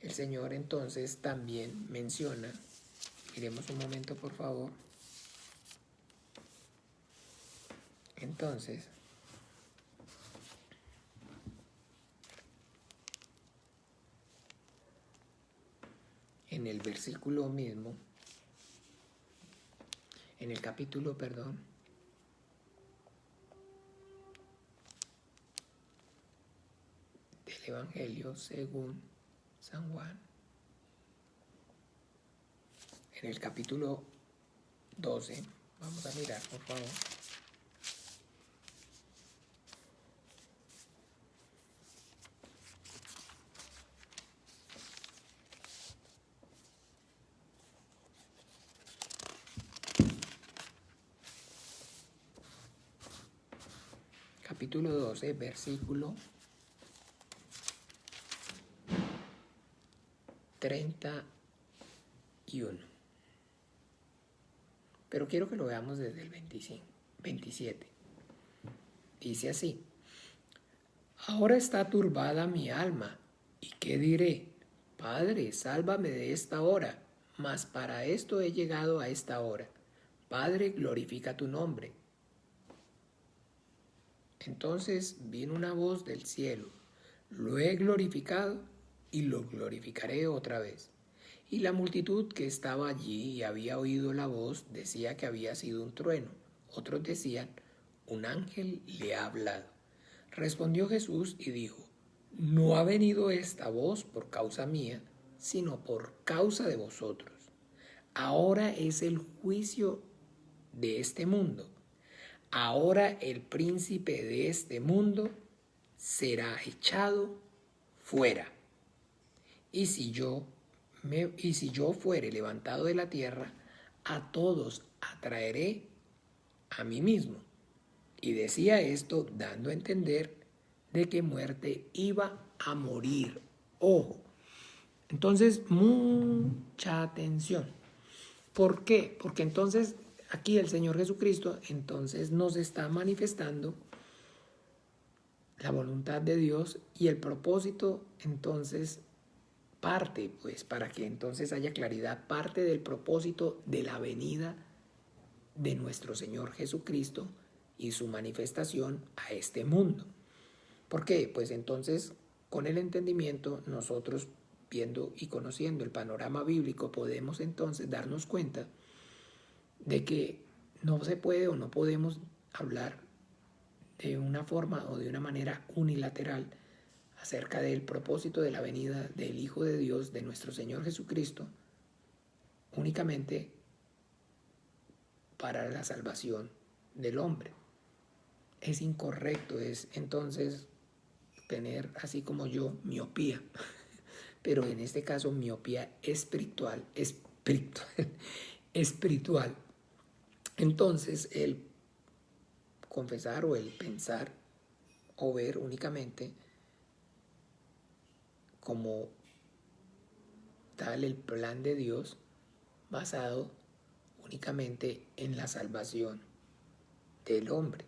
El Señor entonces también menciona, miremos un momento por favor, entonces, en el versículo mismo, en el capítulo, del Evangelio según San Juan, en el capítulo 12, vamos a mirar por favor. Capítulo 12, versículo 31. Pero quiero que lo veamos desde el 27. Dice así: ahora está turbada mi alma, ¿y qué diré? Padre, sálvame de esta hora, mas para esto he llegado a esta hora. Padre, glorifica tu nombre. Entonces vino una voz del cielo: lo he glorificado y lo glorificaré otra vez. Y la multitud que estaba allí y había oído la voz decía que había sido un trueno. Otros decían, un ángel le ha hablado. Respondió Jesús y dijo, no ha venido esta voz por causa mía, sino por causa de vosotros. Ahora es el juicio de este mundo. Ahora el príncipe de este mundo será echado fuera. Y si yo fuere levantado de la tierra, a todos atraeré a mí mismo. Y decía esto dando a entender de qué muerte iba a morir. Ojo. Entonces, mucha atención. ¿Por qué? Porque entonces aquí el Señor Jesucristo entonces nos está manifestando la voluntad de Dios y el propósito entonces parte, pues para que entonces haya claridad, parte del propósito de la venida de nuestro Señor Jesucristo y su manifestación a este mundo. ¿Por qué? Pues entonces con el entendimiento nosotros viendo y conociendo el panorama bíblico podemos entonces darnos cuenta de que no se puede o no podemos hablar de una forma o de una manera unilateral acerca del propósito de la venida del Hijo de Dios, de nuestro Señor Jesucristo, únicamente para la salvación del hombre. Es incorrecto, es entonces tener, así como yo, miopía, pero en este caso miopía espiritual. Entonces el confesar o el pensar o ver únicamente como tal el plan de Dios basado únicamente en la salvación del hombre.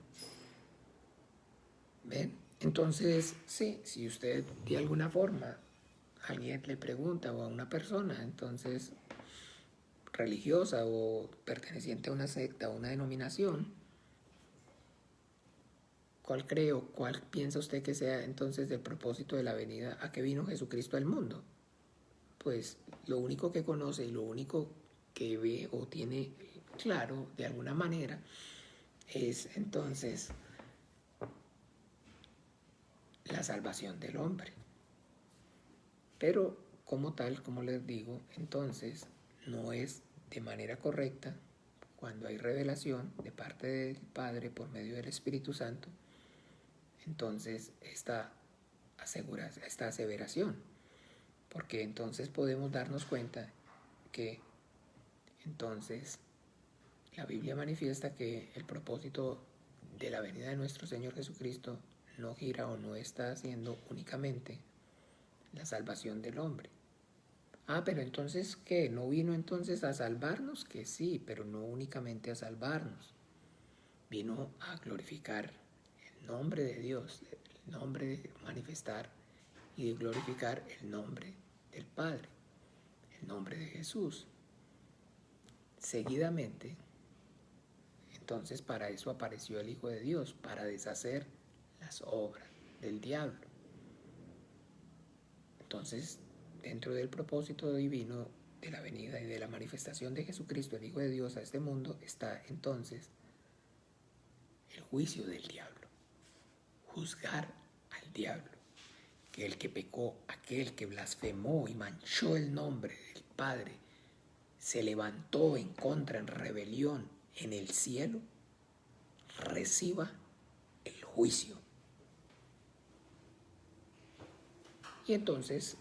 ¿Ven? Entonces, sí, si usted de alguna forma alguien le pregunta o a una persona, entonces religiosa o perteneciente a una secta o una denominación, ¿cuál cree o cuál piensa usted que sea entonces el propósito de la venida a que vino Jesucristo al mundo? Pues lo único que conoce y lo único que ve o tiene claro de alguna manera es entonces la salvación del hombre. Pero como tal, como les digo, entonces no es de manera correcta cuando hay revelación de parte del Padre por medio del Espíritu Santo, entonces esta aseveración. porque entonces podemos darnos cuenta que entonces la Biblia manifiesta que el propósito de la venida de nuestro Señor Jesucristo no gira o no está haciendo únicamente la salvación del hombre. Pero entonces, ¿qué? ¿No vino entonces a salvarnos? Que sí, pero no únicamente a salvarnos. Vino a glorificar el nombre de Dios, el nombre de manifestar y de glorificar el nombre del Padre, el nombre de Jesús. Seguidamente, entonces para eso apareció el Hijo de Dios, para deshacer las obras del diablo. Entonces, dentro del propósito divino de la venida y de la manifestación de Jesucristo, el Hijo de Dios, a este mundo, está entonces el juicio del diablo. Juzgar al diablo, que el que pecó, aquel que blasfemó y manchó el nombre del Padre, se levantó en contra, en rebelión en el cielo, reciba el juicio. Y entonces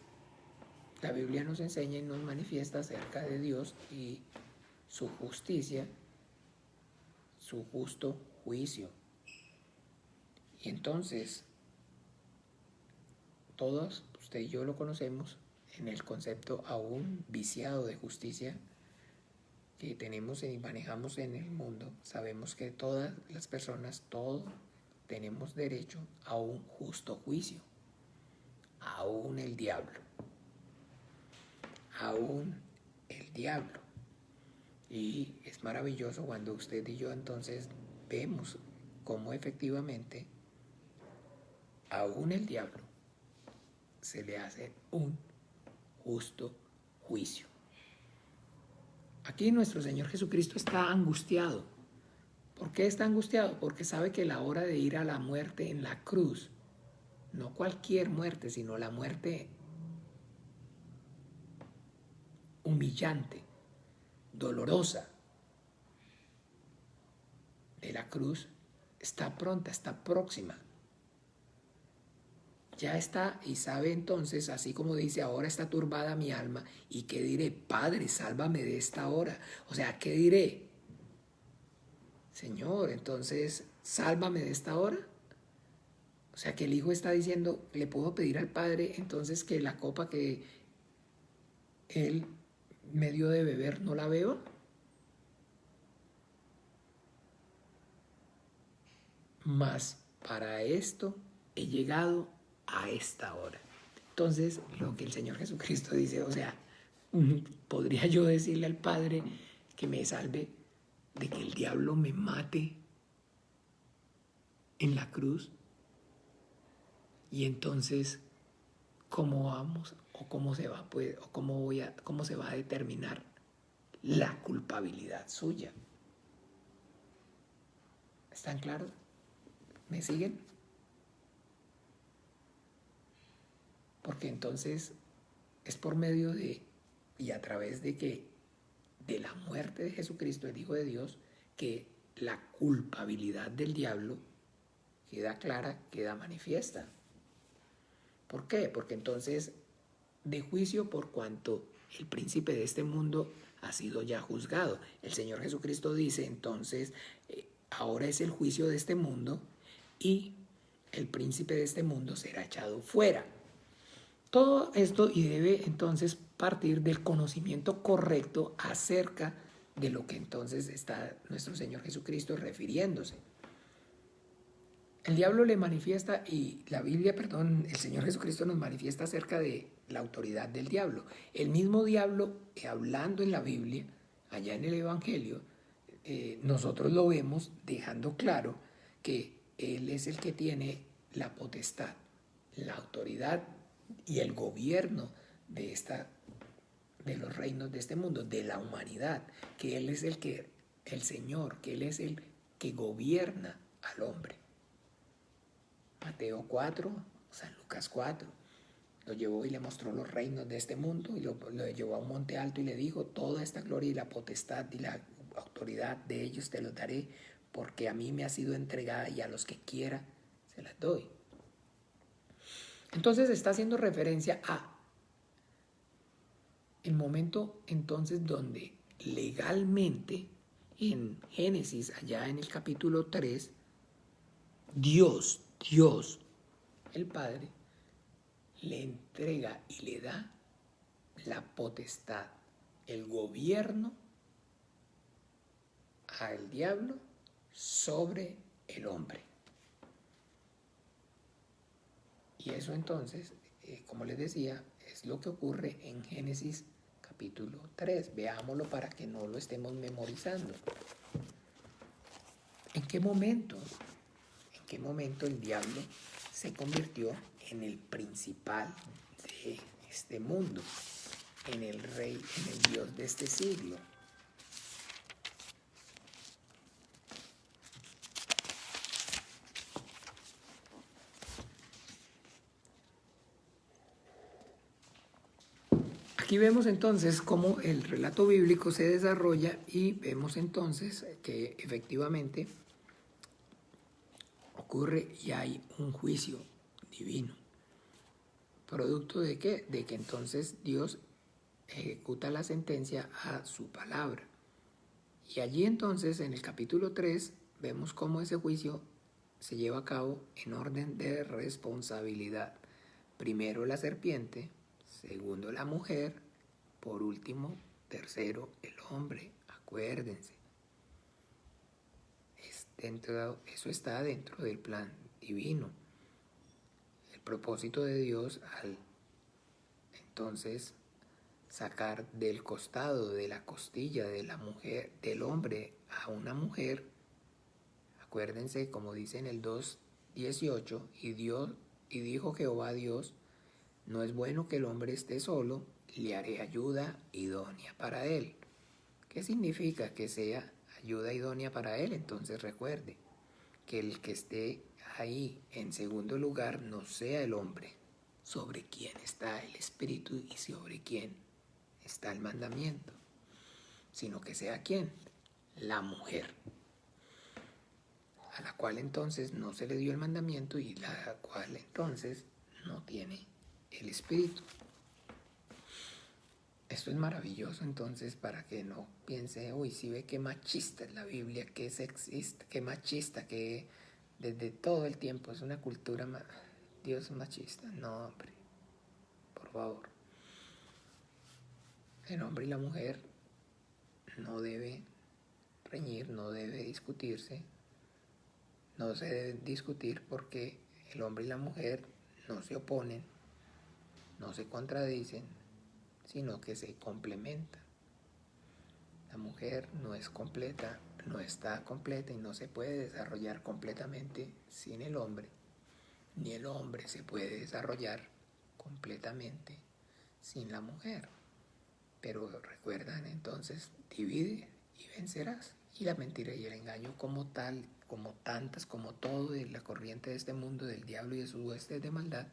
la Biblia nos enseña y nos manifiesta acerca de Dios y su justicia, su justo juicio. Y entonces, todos, usted y yo lo conocemos en el concepto aún viciado de justicia que tenemos y manejamos en el mundo. Sabemos que todas las personas, todos tenemos derecho a un justo juicio. Aún el diablo. Aún el diablo. Y es maravilloso cuando usted y yo entonces vemos cómo efectivamente aún el diablo se le hace un justo juicio. Aquí nuestro Señor Jesucristo está angustiado. ¿Por qué está angustiado? Porque sabe que la hora de ir a la muerte en la cruz, no cualquier muerte, sino la muerte humillante, dolorosa de la cruz, está pronta, está próxima. Ya está y sabe entonces, así como dice, ahora está turbada mi alma, ¿y qué diré? Padre, sálvame de esta hora. O sea, ¿qué diré? Señor, entonces, sálvame de esta hora. O sea, que el Hijo está diciendo, le puedo pedir al Padre entonces que la copa que Él me dio de beber no la beba. Mas para esto he llegado a esta hora. Entonces, lo que el Señor Jesucristo dice, o sea, podría yo decirle al Padre que me salve de que el diablo me mate en la cruz. Y entonces, ¿cómo vamos? ¿O cómo se va, pues, o cómo se va a determinar la culpabilidad suya? ¿Están claros? ¿Me siguen? Porque entonces es por medio de y a través de la muerte de Jesucristo, el Hijo de Dios, que la culpabilidad del diablo queda clara, queda manifiesta. ¿Por qué? Porque entonces, de juicio por cuanto el príncipe de este mundo ha sido ya juzgado. El Señor Jesucristo dice entonces, ahora es el juicio de este mundo y el príncipe de este mundo será echado fuera. Todo esto y debe entonces partir del conocimiento correcto acerca de lo que entonces está nuestro Señor Jesucristo refiriéndose. El diablo le manifiesta y la Biblia, el Señor Jesucristo nos manifiesta acerca de la autoridad del diablo. El mismo diablo, hablando en la Biblia, allá en el Evangelio, nosotros lo vemos dejando claro que Él es el que tiene la potestad, la autoridad y el gobierno de los reinos de este mundo, de la humanidad, que Él es el Señor, que Él es el que gobierna al hombre. Mateo 4, San Lucas 4, lo llevó y le mostró los reinos de este mundo y lo llevó a un monte alto y le dijo, toda esta gloria y la potestad y la autoridad de ellos te los daré, porque a mí me ha sido entregada y a los que quiera se las doy. Entonces está haciendo referencia a el momento entonces donde legalmente en Génesis, allá en el capítulo 3, Dios, el Padre, le entrega y le da la potestad, el gobierno al diablo sobre el hombre. Y eso entonces, como les decía, es lo que ocurre en Génesis capítulo 3. Veámoslo para que no lo estemos memorizando. ¿En qué momento el diablo se convirtió en el principal de este mundo, en el rey, en el Dios de este siglo? Aquí vemos entonces cómo el relato bíblico se desarrolla y vemos entonces que efectivamente ocurre y hay un juicio divino. ¿Producto de qué? De que entonces Dios ejecuta la sentencia a su palabra. Y allí entonces en el capítulo 3 vemos cómo ese juicio se lleva a cabo en orden de responsabilidad. Primero la serpiente, segundo la mujer, por último, tercero el hombre. Acuérdense, eso está dentro del plan divino. El propósito de Dios al entonces sacar del costado, de la costilla de la mujer, del hombre a una mujer, acuérdense como dice en el 2:18, y dijo Jehová Dios, no es bueno que el hombre esté solo, le haré ayuda idónea para él. ¿Qué significa que sea ayuda idónea para él? Entonces recuerde que el que esté ahí en segundo lugar no sea el hombre, sobre quien está el espíritu y sobre quien está el mandamiento, sino que sea ¿quién? La mujer, a la cual entonces no se le dio el mandamiento y la cual entonces no tiene el espíritu. Esto es maravilloso entonces para que no piense, uy, si ve qué machista es la Biblia, qué sexista, qué machista, que desde todo el tiempo es una cultura, Dios es machista. No, hombre, por favor. El hombre y la mujer no debe reñir, no debe discutirse, no se deben discutir porque el hombre y la mujer no se oponen, no se contradicen, sino que se complementan. La mujer no es completa, no está completa y no se puede desarrollar completamente sin el hombre, ni el hombre se puede desarrollar completamente sin la mujer. Pero recuerdan entonces, divide y vencerás. Y la mentira y el engaño como tal, como tantas, como todo de la corriente de este mundo, del diablo y de sus huestes de maldad,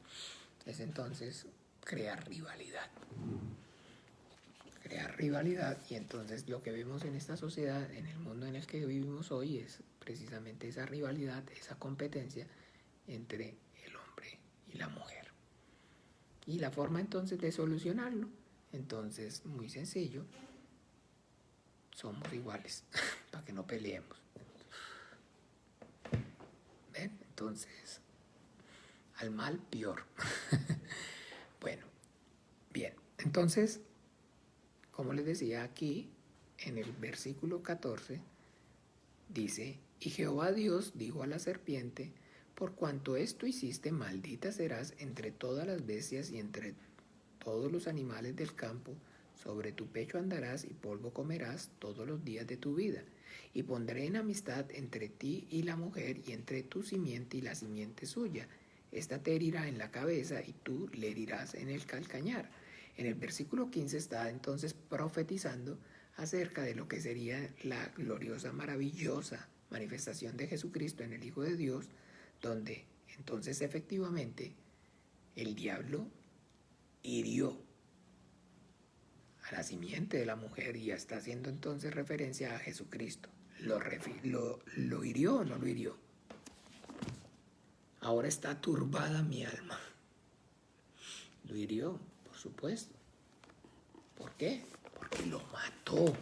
es entonces crear rivalidad. Crear rivalidad, y entonces lo que vemos en esta sociedad, en el mundo en el que vivimos hoy, es precisamente esa rivalidad, esa competencia entre el hombre y la mujer. Y la forma entonces de solucionarlo, entonces muy sencillo, somos iguales, para que no peleemos. ¿Ven? Entonces, al mal peor. Bueno, bien, entonces, como les decía aquí, en el versículo 14, dice, y Jehová Dios dijo a la serpiente, por cuanto esto hiciste, maldita serás entre todas las bestias y entre todos los animales del campo, sobre tu pecho andarás y polvo comerás todos los días de tu vida. Y pondré enemistad entre ti y la mujer, y entre tu simiente y la simiente suya. Esta te herirá en la cabeza y tú le herirás en el calcañar. En el versículo 15 está entonces profetizando acerca de lo que sería la gloriosa, maravillosa manifestación de Jesucristo en el Hijo de Dios, donde entonces efectivamente el diablo hirió a la simiente de la mujer y está haciendo entonces referencia a Jesucristo. ¿Lo hirió o no lo hirió? Ahora está turbada mi alma. Lo hirió, por supuesto. ¿Por qué? Porque lo mató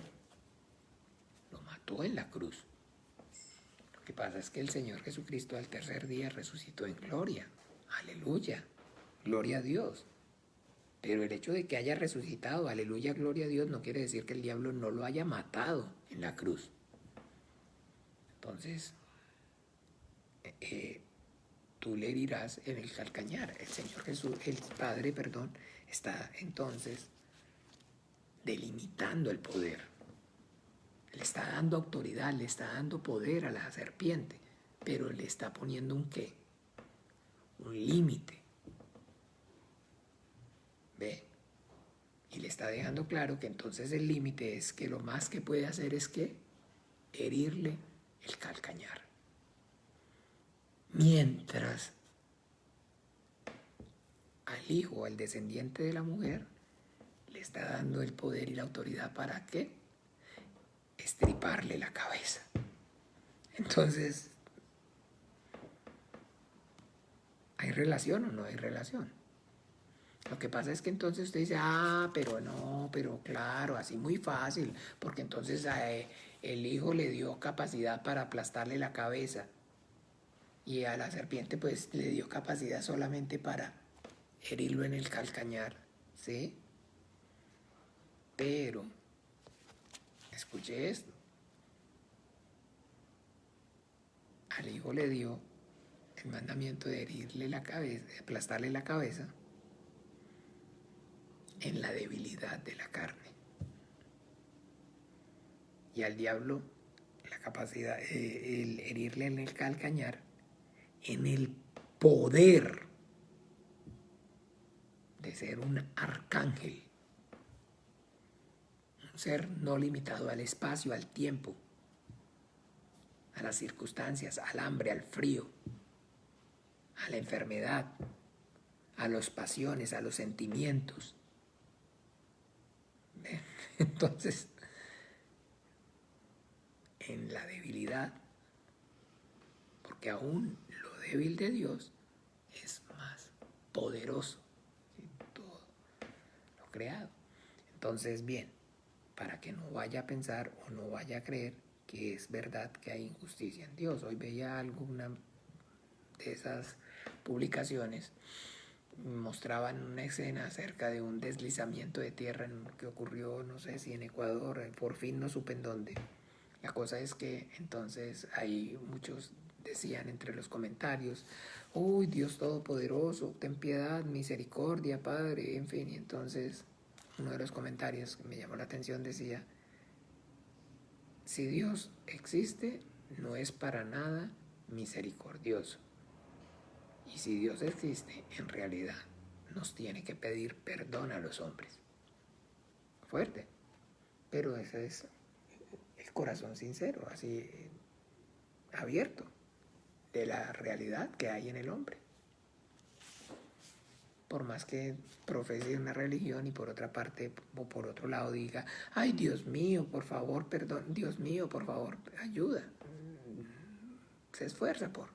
en la cruz. Lo que pasa es que el Señor Jesucristo al tercer día resucitó en gloria. Aleluya, gloria a Dios. Pero el hecho de que haya resucitado, aleluya, gloria a Dios, no quiere decir que el diablo no lo haya matado en la cruz. Entonces, tú le herirás en el calcañar. El Señor Jesús, el Padre, perdón, está entonces delimitando el poder. Le está dando autoridad, le está dando poder a la serpiente, pero le está poniendo un qué, un límite. ¿Ve? Y le está dejando claro que entonces el límite es que lo más que puede hacer es que herirle el calcañar. Mientras al hijo, al descendiente de la mujer, le está dando el poder y la autoridad para qué, estriparle la cabeza. Entonces, ¿hay relación o no hay relación? Lo que pasa es que entonces usted dice, pero no, pero claro, así muy fácil, porque entonces el hijo le dio capacidad para aplastarle la cabeza y a la serpiente pues le dio capacidad solamente para herirlo en el calcañar, ¿sí? Pero, escuche esto, al hijo le dio el mandamiento de herirle la cabeza, de aplastarle la cabeza en la debilidad de la carne. Y al diablo la capacidad, el herirle en el calcañar, en el poder de ser un arcángel, un ser no limitado al espacio, al tiempo, a las circunstancias, al hambre, al frío, a la enfermedad, a las pasiones, a los sentimientos. Entonces, en la debilidad, porque aún lo débil de Dios es más poderoso que todo lo creado. Entonces, bien, para que no vaya a pensar o no vaya a creer que es verdad que hay injusticia en Dios. Hoy veía alguna de esas publicaciones, mostraban una escena acerca de un deslizamiento de tierra que ocurrió, no sé si en Ecuador, por fin no supe en dónde. La cosa es que entonces ahí muchos decían entre los comentarios, uy, Dios Todopoderoso, ten piedad, misericordia, Padre, en fin. Y entonces uno de los comentarios que me llamó la atención decía, si Dios existe, no es para nada misericordioso. Y si Dios existe, en realidad nos tiene que pedir perdón a los hombres. Fuerte. Pero ese es el corazón sincero, así abierto, de la realidad que hay en el hombre. Por más que profese una religión y por otra parte o por otro lado diga, ay Dios mío, por favor, perdón, Dios mío, por favor, ayuda. Se esfuerza por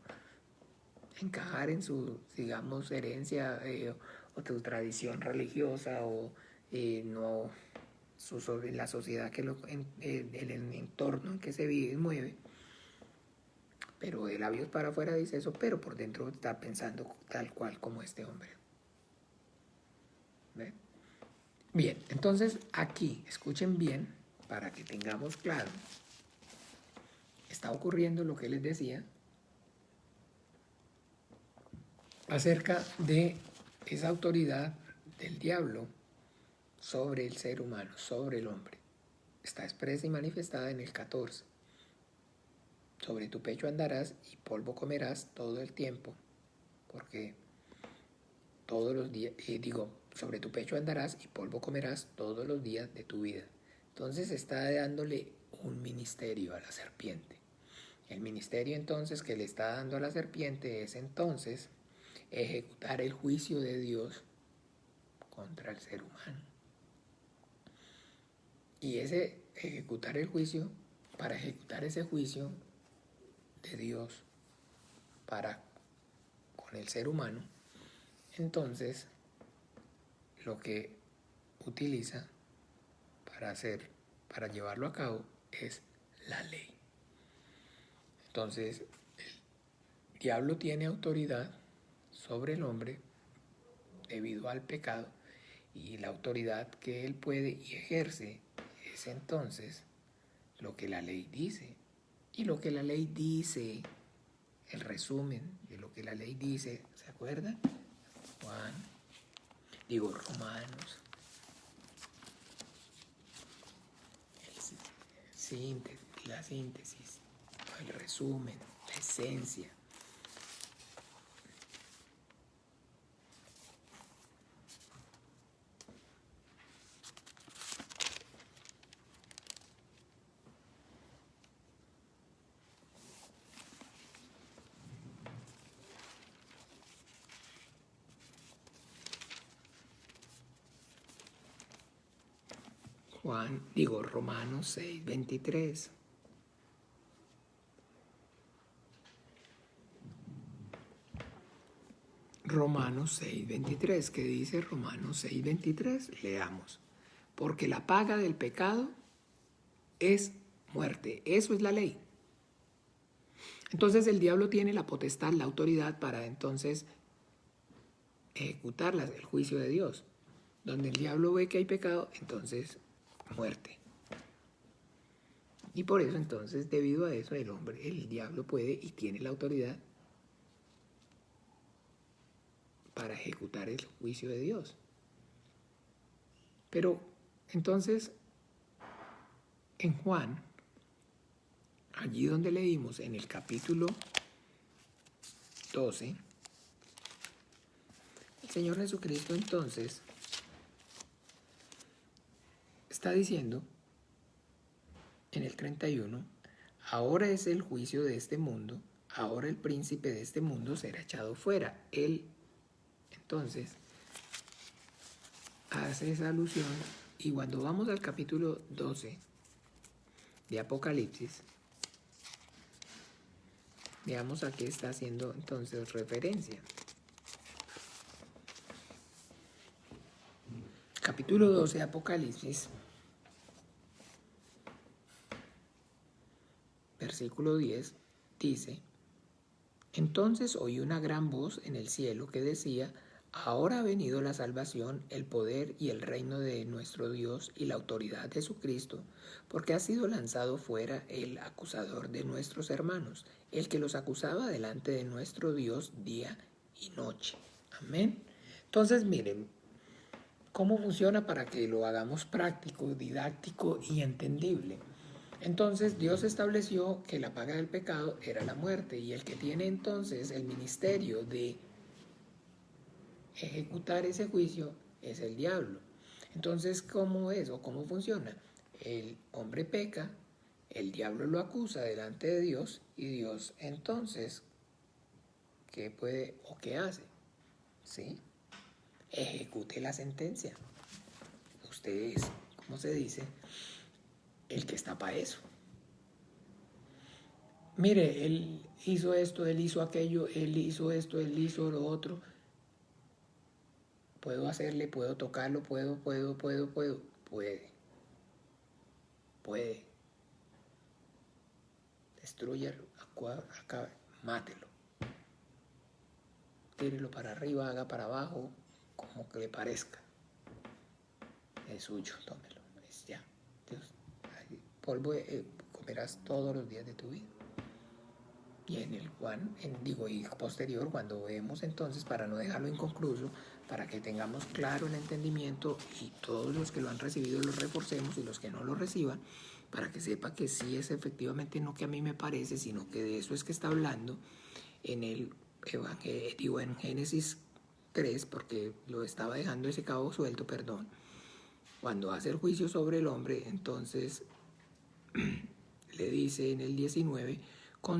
encajar en su, digamos, herencia o su tradición religiosa o no la sociedad que el entorno en que se vive y mueve, pero de labios para afuera dice eso, pero por dentro está pensando tal cual como este hombre. ¿Ve? Bien, entonces aquí, escuchen bien para que tengamos claro, está ocurriendo lo que les decía acerca de esa autoridad del diablo sobre el ser humano, sobre el hombre. Está expresa y manifestada en el 14. Sobre tu pecho andarás y polvo comerás todo el tiempo, porque todos los días, sobre tu pecho andarás y polvo comerás todos los días de tu vida. Entonces está dándole un ministerio a la serpiente. El ministerio entonces que le está dando a la serpiente es entonces ejecutar el juicio de Dios contra el ser humano. Y para ejecutar ese juicio de Dios con el ser humano, entonces lo que utiliza para llevarlo a cabo es la ley. Entonces, el diablo tiene autoridad sobre el hombre debido al pecado, y la autoridad que él puede y ejerce es entonces lo que la ley dice. Y lo que la ley dice, el resumen de lo que la ley dice, ¿se acuerdan? Romanos. La síntesis, el resumen, la esencia. Romanos 6:23. Romanos 6:23, ¿qué dice Romanos 6:23? Leamos. Porque la paga del pecado es muerte. Eso es la ley. Entonces el diablo tiene la potestad, la autoridad para entonces ejecutar el juicio de Dios. Donde el diablo ve que hay pecado, entonces muerte. Y por eso entonces, debido a eso, el diablo puede y tiene la autoridad para ejecutar el juicio de Dios. Pero entonces, en Juan, allí donde leímos en el capítulo 12, el Señor Jesucristo entonces está diciendo en el 31, ahora es el juicio de este mundo, ahora el príncipe de este mundo será echado fuera. Él entonces hace esa alusión, y cuando vamos al capítulo 12 de Apocalipsis, veamos a qué está haciendo entonces referencia. Capítulo 12 de Apocalipsis, versículo 10, dice: entonces oí una gran voz en el cielo que decía: ahora ha venido la salvación, el poder y el reino de nuestro Dios y la autoridad de su Cristo, porque ha sido lanzado fuera el acusador de nuestros hermanos, el que los acusaba delante de nuestro Dios día y noche. Amén. Entonces miren cómo funciona para que lo hagamos práctico, didáctico y entendible. Entonces Dios estableció que la paga del pecado era la muerte, y el que tiene entonces el ministerio de ejecutar ese juicio es el diablo. Entonces, ¿cómo es o cómo funciona? El hombre peca, el diablo lo acusa delante de Dios, y Dios entonces, ¿qué puede o qué hace? ¿Sí? Ejecute la sentencia. Usted es, ¿cómo se dice? El que está para eso. Mire, él hizo esto, él hizo aquello, él hizo esto, él hizo lo otro. Puedo hacerle, puedo tocarlo, puede. Destrúyalo, acabe, mátelo. Tírelo para arriba, haga para abajo, como que le parezca. Es suyo, tómelo. Es ya. Dios, polvo comerás todos los días de tu vida. Y en el Juan, y posterior, cuando vemos entonces, para no dejarlo inconcluso, para que tengamos claro el entendimiento y todos los que lo han recibido los reforcemos, y los que no lo reciban, para que sepa que sí es efectivamente no que a mí me parece, sino que de eso es que está hablando en el Evangelio, en Génesis 3, porque lo estaba dejando ese cabo suelto, perdón. Cuando hace el juicio sobre el hombre, entonces le dice en el 19: con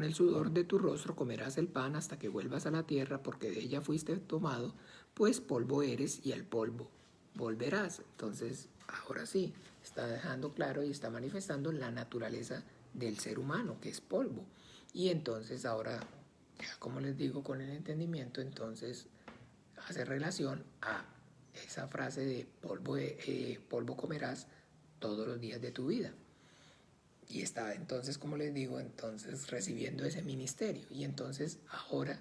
el sudor de tu rostro comerás el pan hasta que vuelvas a la tierra, porque de ella fuiste tomado, pues polvo eres y al polvo volverás. Entonces, ahora sí, está dejando claro y está manifestando la naturaleza del ser humano, que es polvo. Y entonces ahora, ya como les digo, con el entendimiento, entonces hace relación a esa frase de polvo comerás todos los días de tu vida. Y estaba entonces, como les digo, entonces recibiendo ese ministerio. Y entonces ahora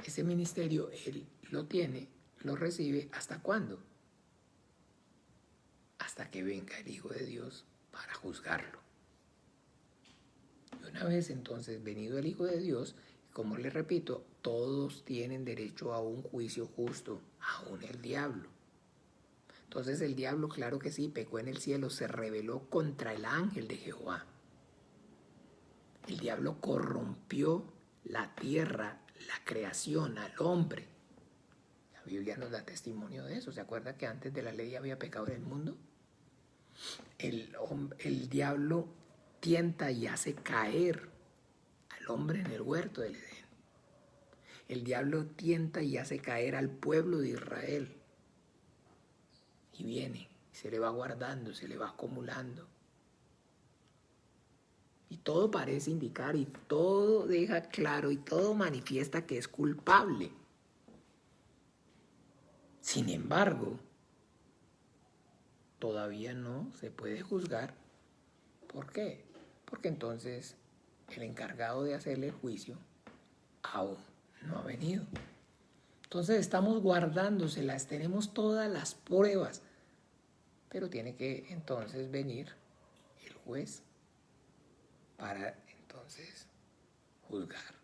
ese ministerio él lo tiene, lo recibe, ¿hasta cuándo? Hasta que venga el Hijo de Dios para juzgarlo. Y una vez entonces venido el Hijo de Dios, como les repito, todos tienen derecho a un juicio justo, aún el diablo. Entonces el diablo, claro que sí, pecó en el cielo, se rebeló contra el ángel de Jehová. El diablo corrompió la tierra, la creación, al hombre. La Biblia nos da testimonio de eso. ¿Se acuerda que antes de la ley había pecado en el mundo? El diablo tienta y hace caer al hombre en el huerto del Edén. El diablo tienta y hace caer al pueblo de Israel. Y viene, se le va guardando, se le va acumulando. Y todo parece indicar y todo deja claro y todo manifiesta que es culpable. Sin embargo, todavía no se puede juzgar. ¿Por qué? Porque entonces el encargado de hacerle el juicio aún no ha venido. Entonces estamos guardándoselas, tenemos todas las pruebas, pero tiene que entonces venir el juez para entonces juzgar.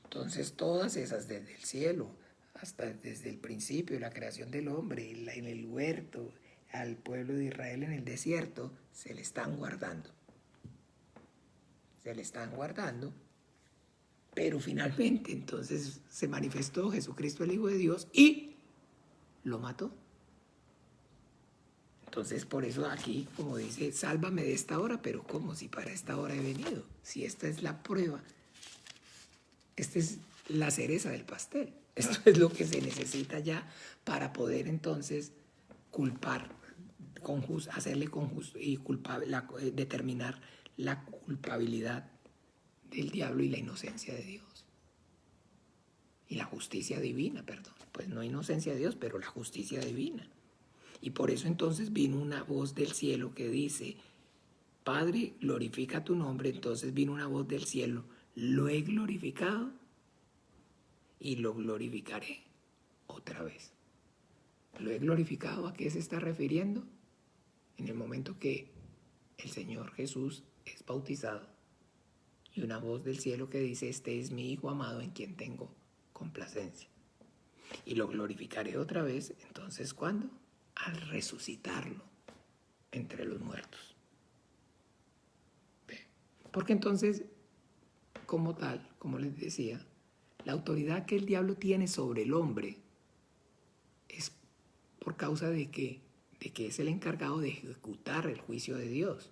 Entonces todas esas desde el cielo, hasta desde el principio de la creación del hombre, en el huerto, al pueblo de Israel en el desierto, se le están guardando. Se le están guardando, pero finalmente entonces se manifestó Jesucristo el Hijo de Dios y lo mató. Entonces por eso aquí, como dice, sálvame de esta hora, pero ¿cómo? Si para esta hora he venido, si esta es la prueba, esta es la cereza del pastel. Esto es lo que se necesita ya para poder entonces culpar, hacerle con justo y determinar la culpabilidad del diablo y la inocencia de Dios. Y la justicia divina, perdón. Pues no inocencia de Dios, pero la justicia divina. Y por eso entonces vino una voz del cielo que dice, Padre, glorifica tu nombre. Entonces vino una voz del cielo, lo he glorificado y lo glorificaré otra vez. ¿Lo he glorificado? ¿A qué se está refiriendo? En el momento que el Señor Jesús es bautizado y una voz del cielo que dice, este es mi Hijo amado en quien tengo complacencia. Y lo glorificaré otra vez, entonces, ¿cuándo? Al resucitarlo entre los muertos. Porque entonces, como tal, como les decía, la autoridad que el diablo tiene sobre el hombre es por causa de que es el encargado de ejecutar el juicio de Dios.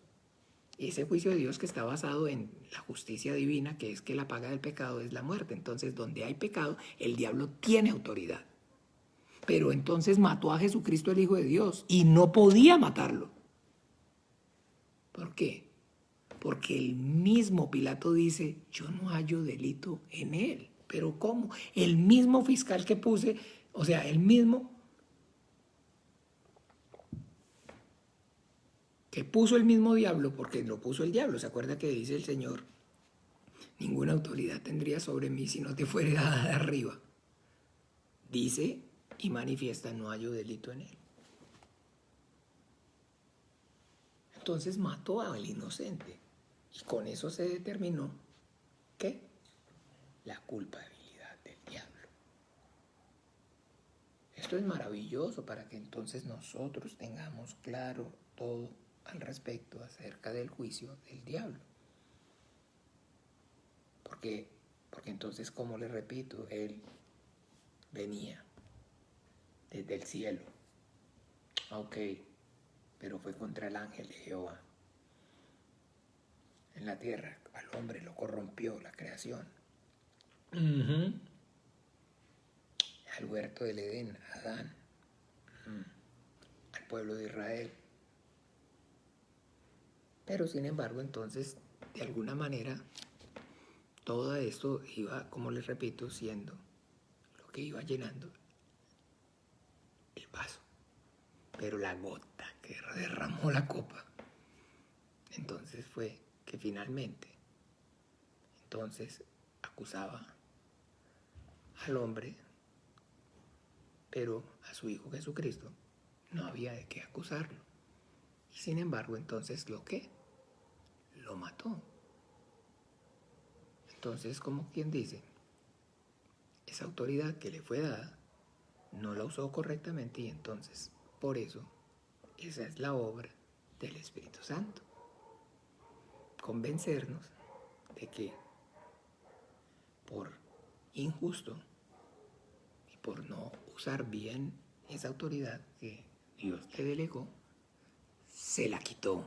Y ese juicio de Dios que está basado en la justicia divina, que es que la paga del pecado es la muerte. Entonces, donde hay pecado, el diablo tiene autoridad. Pero entonces mató a Jesucristo, el Hijo de Dios, y no podía matarlo. ¿Por qué? Porque el mismo Pilato dice, yo no hallo delito en él. ¿Pero cómo? El mismo fiscal que puse, o sea, el mismo que puso el mismo diablo, porque lo puso el diablo. ¿Se acuerda que dice el Señor? Ninguna autoridad tendría sobre mí si no te fuera dada de arriba. Dice y manifiesta, no hallo delito en él. Entonces mató al inocente. Y con eso se determinó, ¿qué? La culpabilidad del diablo. Esto es maravilloso para que entonces nosotros tengamos claro todo al respecto acerca del juicio del diablo. Porque entonces, como le repito, él venía desde el cielo. Ok, pero fue contra el ángel de Jehová. En la tierra, al hombre lo corrompió la creación. Al huerto del Edén, Adán. Al pueblo de Israel. Pero sin embargo, entonces, de alguna manera, todo esto iba, como les repito, siendo lo que iba llenando el vaso. Pero la gota que derramó la copa, entonces fue que finalmente, entonces acusaba al hombre, pero a su Hijo Jesucristo no había de qué acusarlo. Y sin embargo, entonces lo mató. Entonces, como quien dice, esa autoridad que le fue dada no la usó correctamente, y entonces por eso esa es la obra del Espíritu Santo. Convencernos de que por injusto y por no usar bien esa autoridad que Dios le delegó, se la quitó.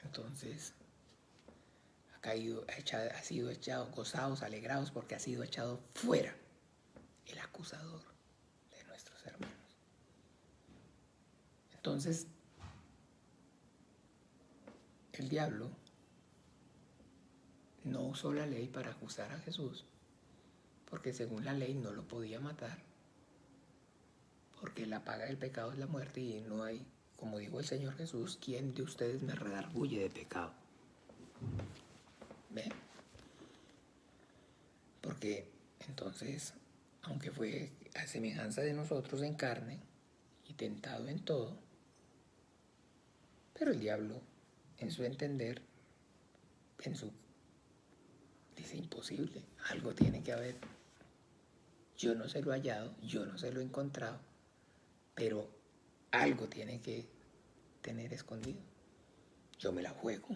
Entonces ha sido echado, gozados, alegrados, porque ha sido echado fuera el acusador de nuestros hermanos. Entonces, el diablo no usó la ley para acusar a Jesús, porque según la ley no lo podía matar, porque la paga del pecado es la muerte, y no hay, como dijo el Señor Jesús, ¿quién de ustedes me redarguye de pecado? ¿Ven? Porque entonces, aunque fue a semejanza de nosotros en carne y tentado en todo, pero el diablo, en su entender, dice: imposible, algo tiene que haber. Yo no se lo he hallado, yo no se lo he encontrado, pero algo tiene que tener escondido. Yo me la juego,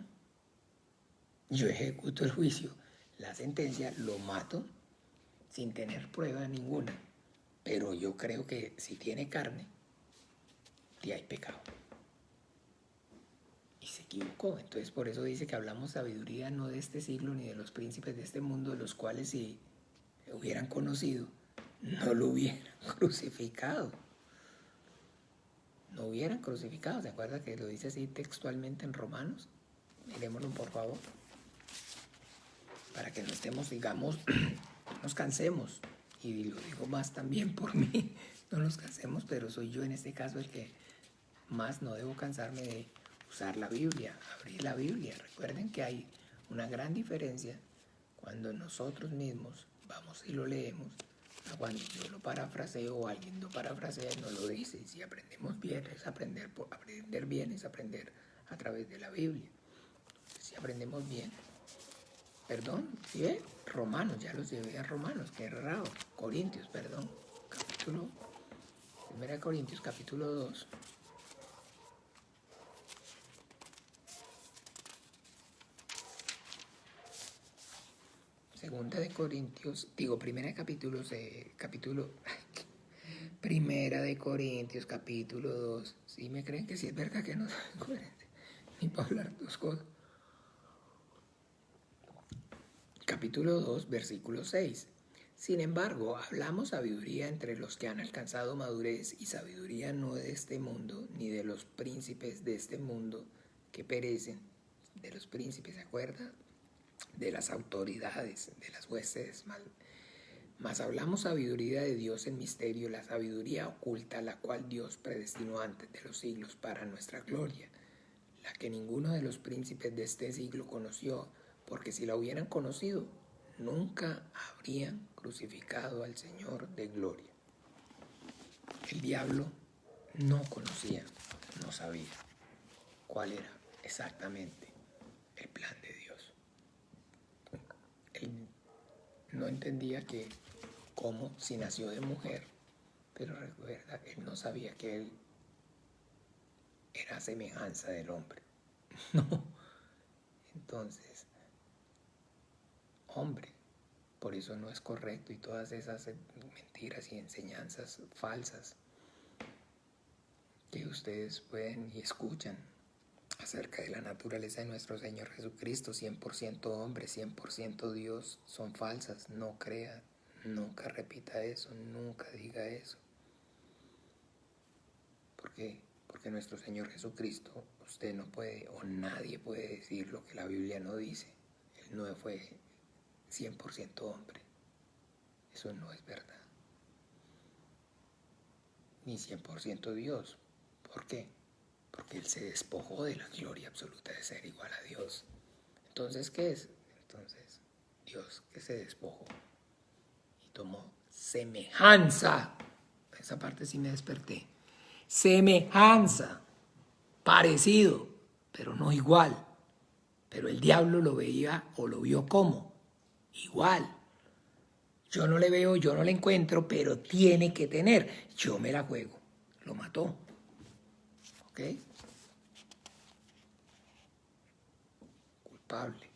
yo ejecuto el juicio, la sentencia, lo mato sin tener prueba ninguna, pero yo creo que si tiene carne, ya hay pecado. Y se equivocó. Entonces por eso dice que hablamos sabiduría no de este siglo ni de los príncipes de este mundo, los cuales si hubieran conocido, no lo hubieran crucificado. No hubieran crucificado. ¿Se acuerda que lo dice así textualmente en Romanos? Mirémoslo, por favor. Para que no estemos, digamos, no nos cansemos. Y lo digo más también por mí. No nos cansemos, pero soy yo en este caso el que más no debo cansarme de usar la Biblia, abrir la Biblia. Recuerden que hay una gran diferencia cuando nosotros mismos vamos y lo leemos, a cuando yo lo parafraseo o alguien lo parafrasea y nos lo dice. Y si aprendemos bien, es aprender bien, es aprender a través de la Biblia. Si aprendemos bien, perdón, ¿sí ve? Romanos, ya los llevé a Romanos, qué raro. Corintios, perdón, capítulo, 1 Corintios, capítulo 2. Segunda de Corintios, Primera de Corintios, capítulo 2. ¿Sí me creen que sí es verdad que no soy coherente? Ni para hablar dos cosas. Capítulo 2, versículo 6. Sin embargo, hablamos sabiduría entre los que han alcanzado madurez, y sabiduría no de este mundo, ni de los príncipes de este mundo que perecen. De los príncipes, ¿se acuerda? De las autoridades, de las huestes mas hablamos sabiduría de Dios en misterio, la sabiduría oculta, la cual Dios predestinó antes de los siglos para nuestra gloria, la que ninguno de los príncipes de este siglo conoció, porque si la hubieran conocido, nunca habrían crucificado al Señor de gloria. El diablo no conocía, no sabía cuál era exactamente el plan de Dios. Él no entendía que cómo, si nació de mujer, pero recuerda, él no sabía que él era semejanza del hombre. No. Entonces, hombre, por eso no es correcto, y todas esas mentiras y enseñanzas falsas que ustedes pueden y escuchan acerca de la naturaleza de nuestro Señor Jesucristo, 100% hombre, 100% Dios, son falsas. No crea, nunca repita eso, nunca diga eso. ¿Por qué? Porque nuestro Señor Jesucristo, usted no puede, o nadie puede decir lo que la Biblia no dice. Él no fue 100% hombre. Eso no es verdad. Ni 100% Dios. ¿Por qué? Porque Él se despojó de la gloria absoluta de ser igual a Dios. Entonces, ¿qué es? Entonces, Dios que se despojó y tomó semejanza. Esa parte sí me desperté. Semejanza, parecido, pero no igual. Pero el diablo lo veía o lo vio como igual. Yo no le veo, yo no le encuentro, pero tiene que tener. Yo me la juego. Lo mató. ¿Ok? Culpable.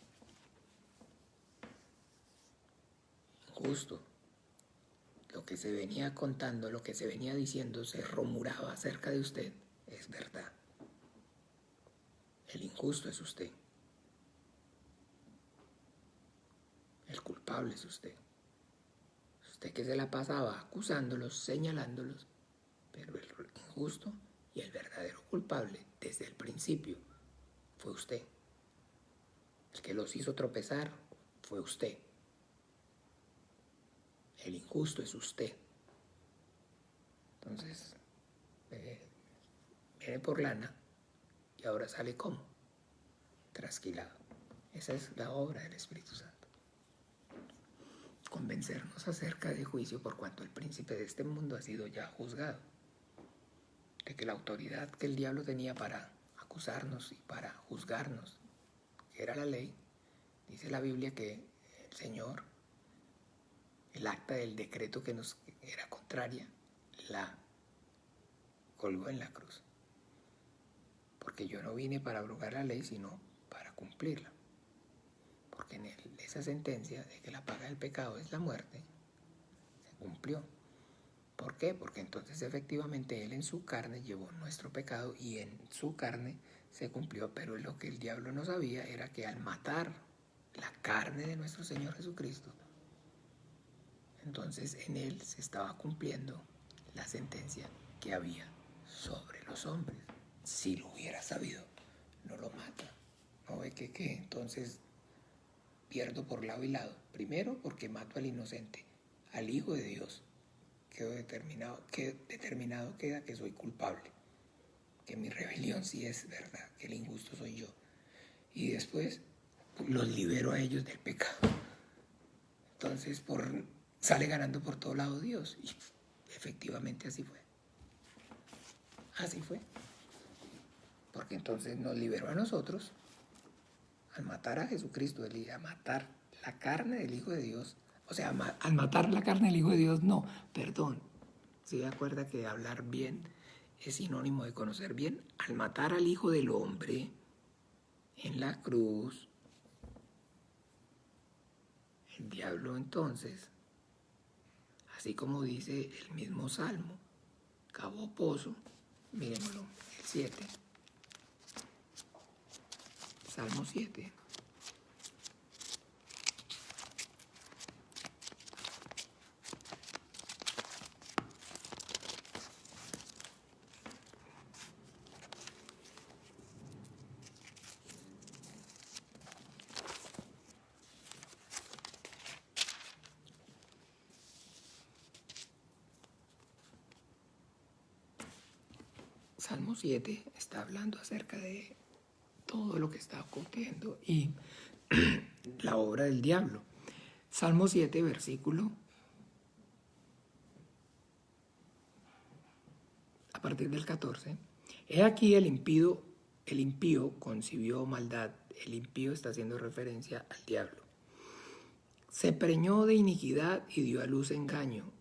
Injusto. Lo que se venía contando, lo que se venía diciendo, se rumoraba acerca de usted, es verdad. El injusto es usted. El culpable es usted. Usted que se la pasaba acusándolos, señalándolos, pero el injusto y el verdadero culpable desde el principio fue usted. El que los hizo tropezar fue usted. El injusto es usted. Entonces, viene por lana y ahora sale como trasquilado. Esa es la obra del Espíritu Santo. Convencernos acerca del juicio por cuanto el príncipe de este mundo ha sido ya juzgado. De que la autoridad que el diablo tenía para acusarnos y para juzgarnos, que era la ley, dice la Biblia que el Señor, el acta del decreto que nos era contraria, la colgó en la cruz. Porque yo no vine para abrogar la ley, sino para cumplirla. Porque en esa sentencia de que la paga del pecado es la muerte, se cumplió. ¿Por qué? Porque entonces efectivamente Él en su carne llevó nuestro pecado y en su carne se cumplió. Pero lo que el diablo no sabía era que al matar la carne de nuestro Señor Jesucristo, entonces en Él se estaba cumpliendo la sentencia que había sobre los hombres. Si lo hubiera sabido, no lo mata. ¿No ve que entonces pierdo por lado y lado? Primero porque mato al inocente, al Hijo de Dios. Quedó determinado queda que soy culpable, que mi rebelión sí es verdad, que el injusto soy yo. Y después los libero a ellos del pecado. Entonces sale ganando por todo lado Dios. Y efectivamente así fue. Así fue. Porque entonces nos liberó a nosotros al matar a Jesucristo, a matar la carne del Hijo de Dios. O sea, al matar la carne del Hijo de Dios, no, perdón. ¿Se acuerda que hablar bien es sinónimo de conocer bien? Al matar al Hijo del Hombre en la cruz, el diablo entonces, así como dice el mismo Salmo, cavó pozo, miremoslo, el 7, Salmo 7. Salmo 7 está hablando acerca de todo lo que está ocurriendo y la obra del diablo. Salmo 7, versículo, a partir del 14. He aquí el impío concibió maldad. El impío está haciendo referencia al diablo. Se preñó de iniquidad y dio a luz engaño.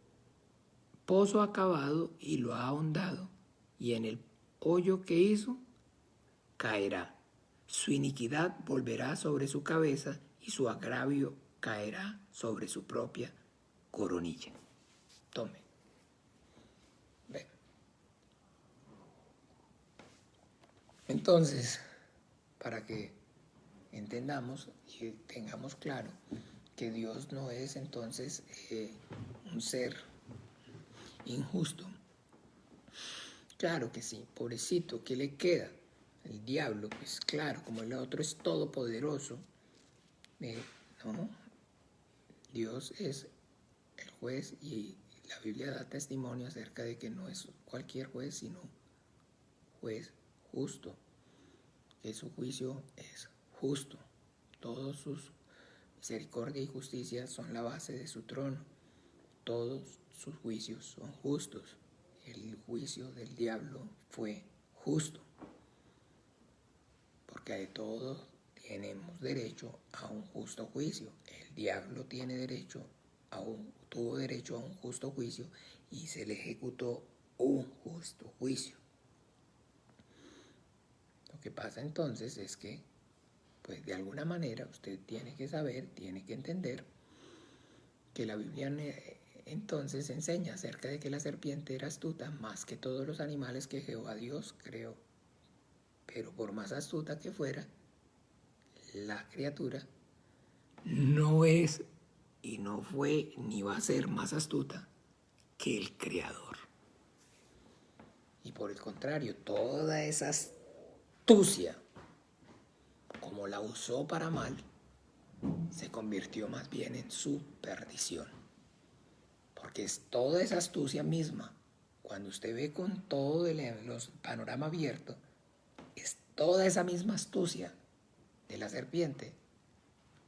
Pozo ha cavado y lo ha ahondado, y en el hoyo que hizo caerá. Su iniquidad volverá sobre su cabeza y su agravio caerá sobre su propia coronilla. Tome. Ven. Entonces, para que entendamos y tengamos claro que Dios no es entonces un ser injusto. Claro que sí, pobrecito, ¿qué le queda? El diablo, pues claro, como el otro es todopoderoso, ¿no? Dios es el juez y la Biblia da testimonio acerca de que no es cualquier juez, sino juez justo, que su juicio es justo. Todos sus misericordia y justicia son la base de su trono. Todos sus juicios son justos. El juicio del diablo fue justo, porque de todos tenemos derecho a un justo juicio. El diablo tuvo derecho a un justo juicio y se le ejecutó un justo juicio. Lo que pasa entonces es que, pues de alguna manera usted tiene que saber, tiene que entender que la Biblia entonces enseña acerca de que la serpiente era astuta más que todos los animales que Jehová Dios creó. Pero por más astuta que fuera, la criatura no es y no fue ni va a ser más astuta que el Creador. Y por el contrario, toda esa astucia, como la usó para mal, se convirtió más bien en su perdición. Porque es toda esa astucia misma, cuando usted ve con todo el panorama abierto, es toda esa misma astucia de la serpiente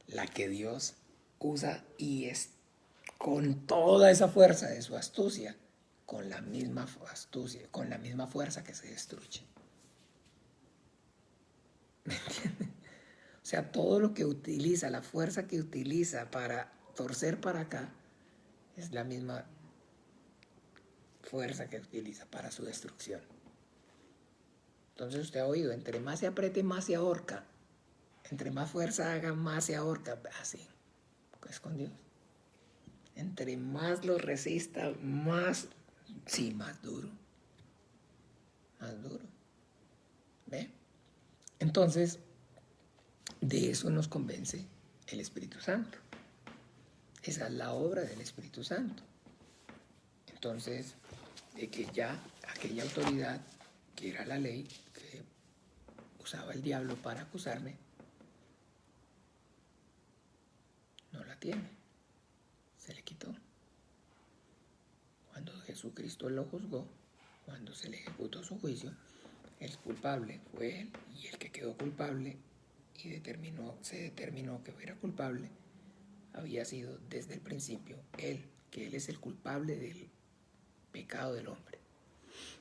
la que Dios usa y es con toda esa fuerza de su astucia, con la misma astucia, con la misma fuerza que se destruye. ¿Me entienden? O sea, todo lo que utiliza, la fuerza que utiliza para torcer para acá, es la misma fuerza que utiliza para su destrucción. Entonces usted ha oído, entre más se apriete, más se ahorca. Entre más fuerza haga, más se ahorca. Así, es con Dios. Entre más lo resista, más duro. Más duro. ¿Ve? Entonces, de eso nos convence el Espíritu Santo. Esa es la obra del Espíritu Santo. Entonces, de que ya aquella autoridad, que era la ley, que usaba el diablo para acusarme, no la tiene. Se le quitó. Cuando Jesucristo lo juzgó, cuando se le ejecutó su juicio, el culpable fue él, y el que quedó culpable y se determinó que fuera culpable, había sido desde el principio él, que él es el culpable del pecado del hombre,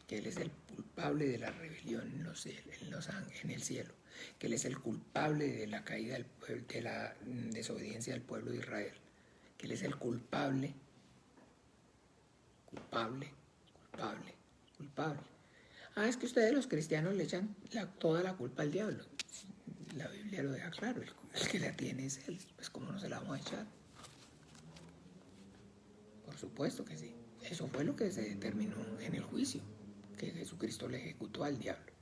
que él es el culpable de la rebelión en el cielo, que él es el culpable de la caída de la desobediencia del pueblo de Israel, que él es el culpable. Es que ustedes los cristianos le echan toda la culpa al diablo. La Biblia lo deja claro, el que la tiene es él. Pues ¿cómo no se la vamos a echar? Por supuesto que sí. Eso fue lo que se determinó en el juicio, que Jesucristo le ejecutó al diablo.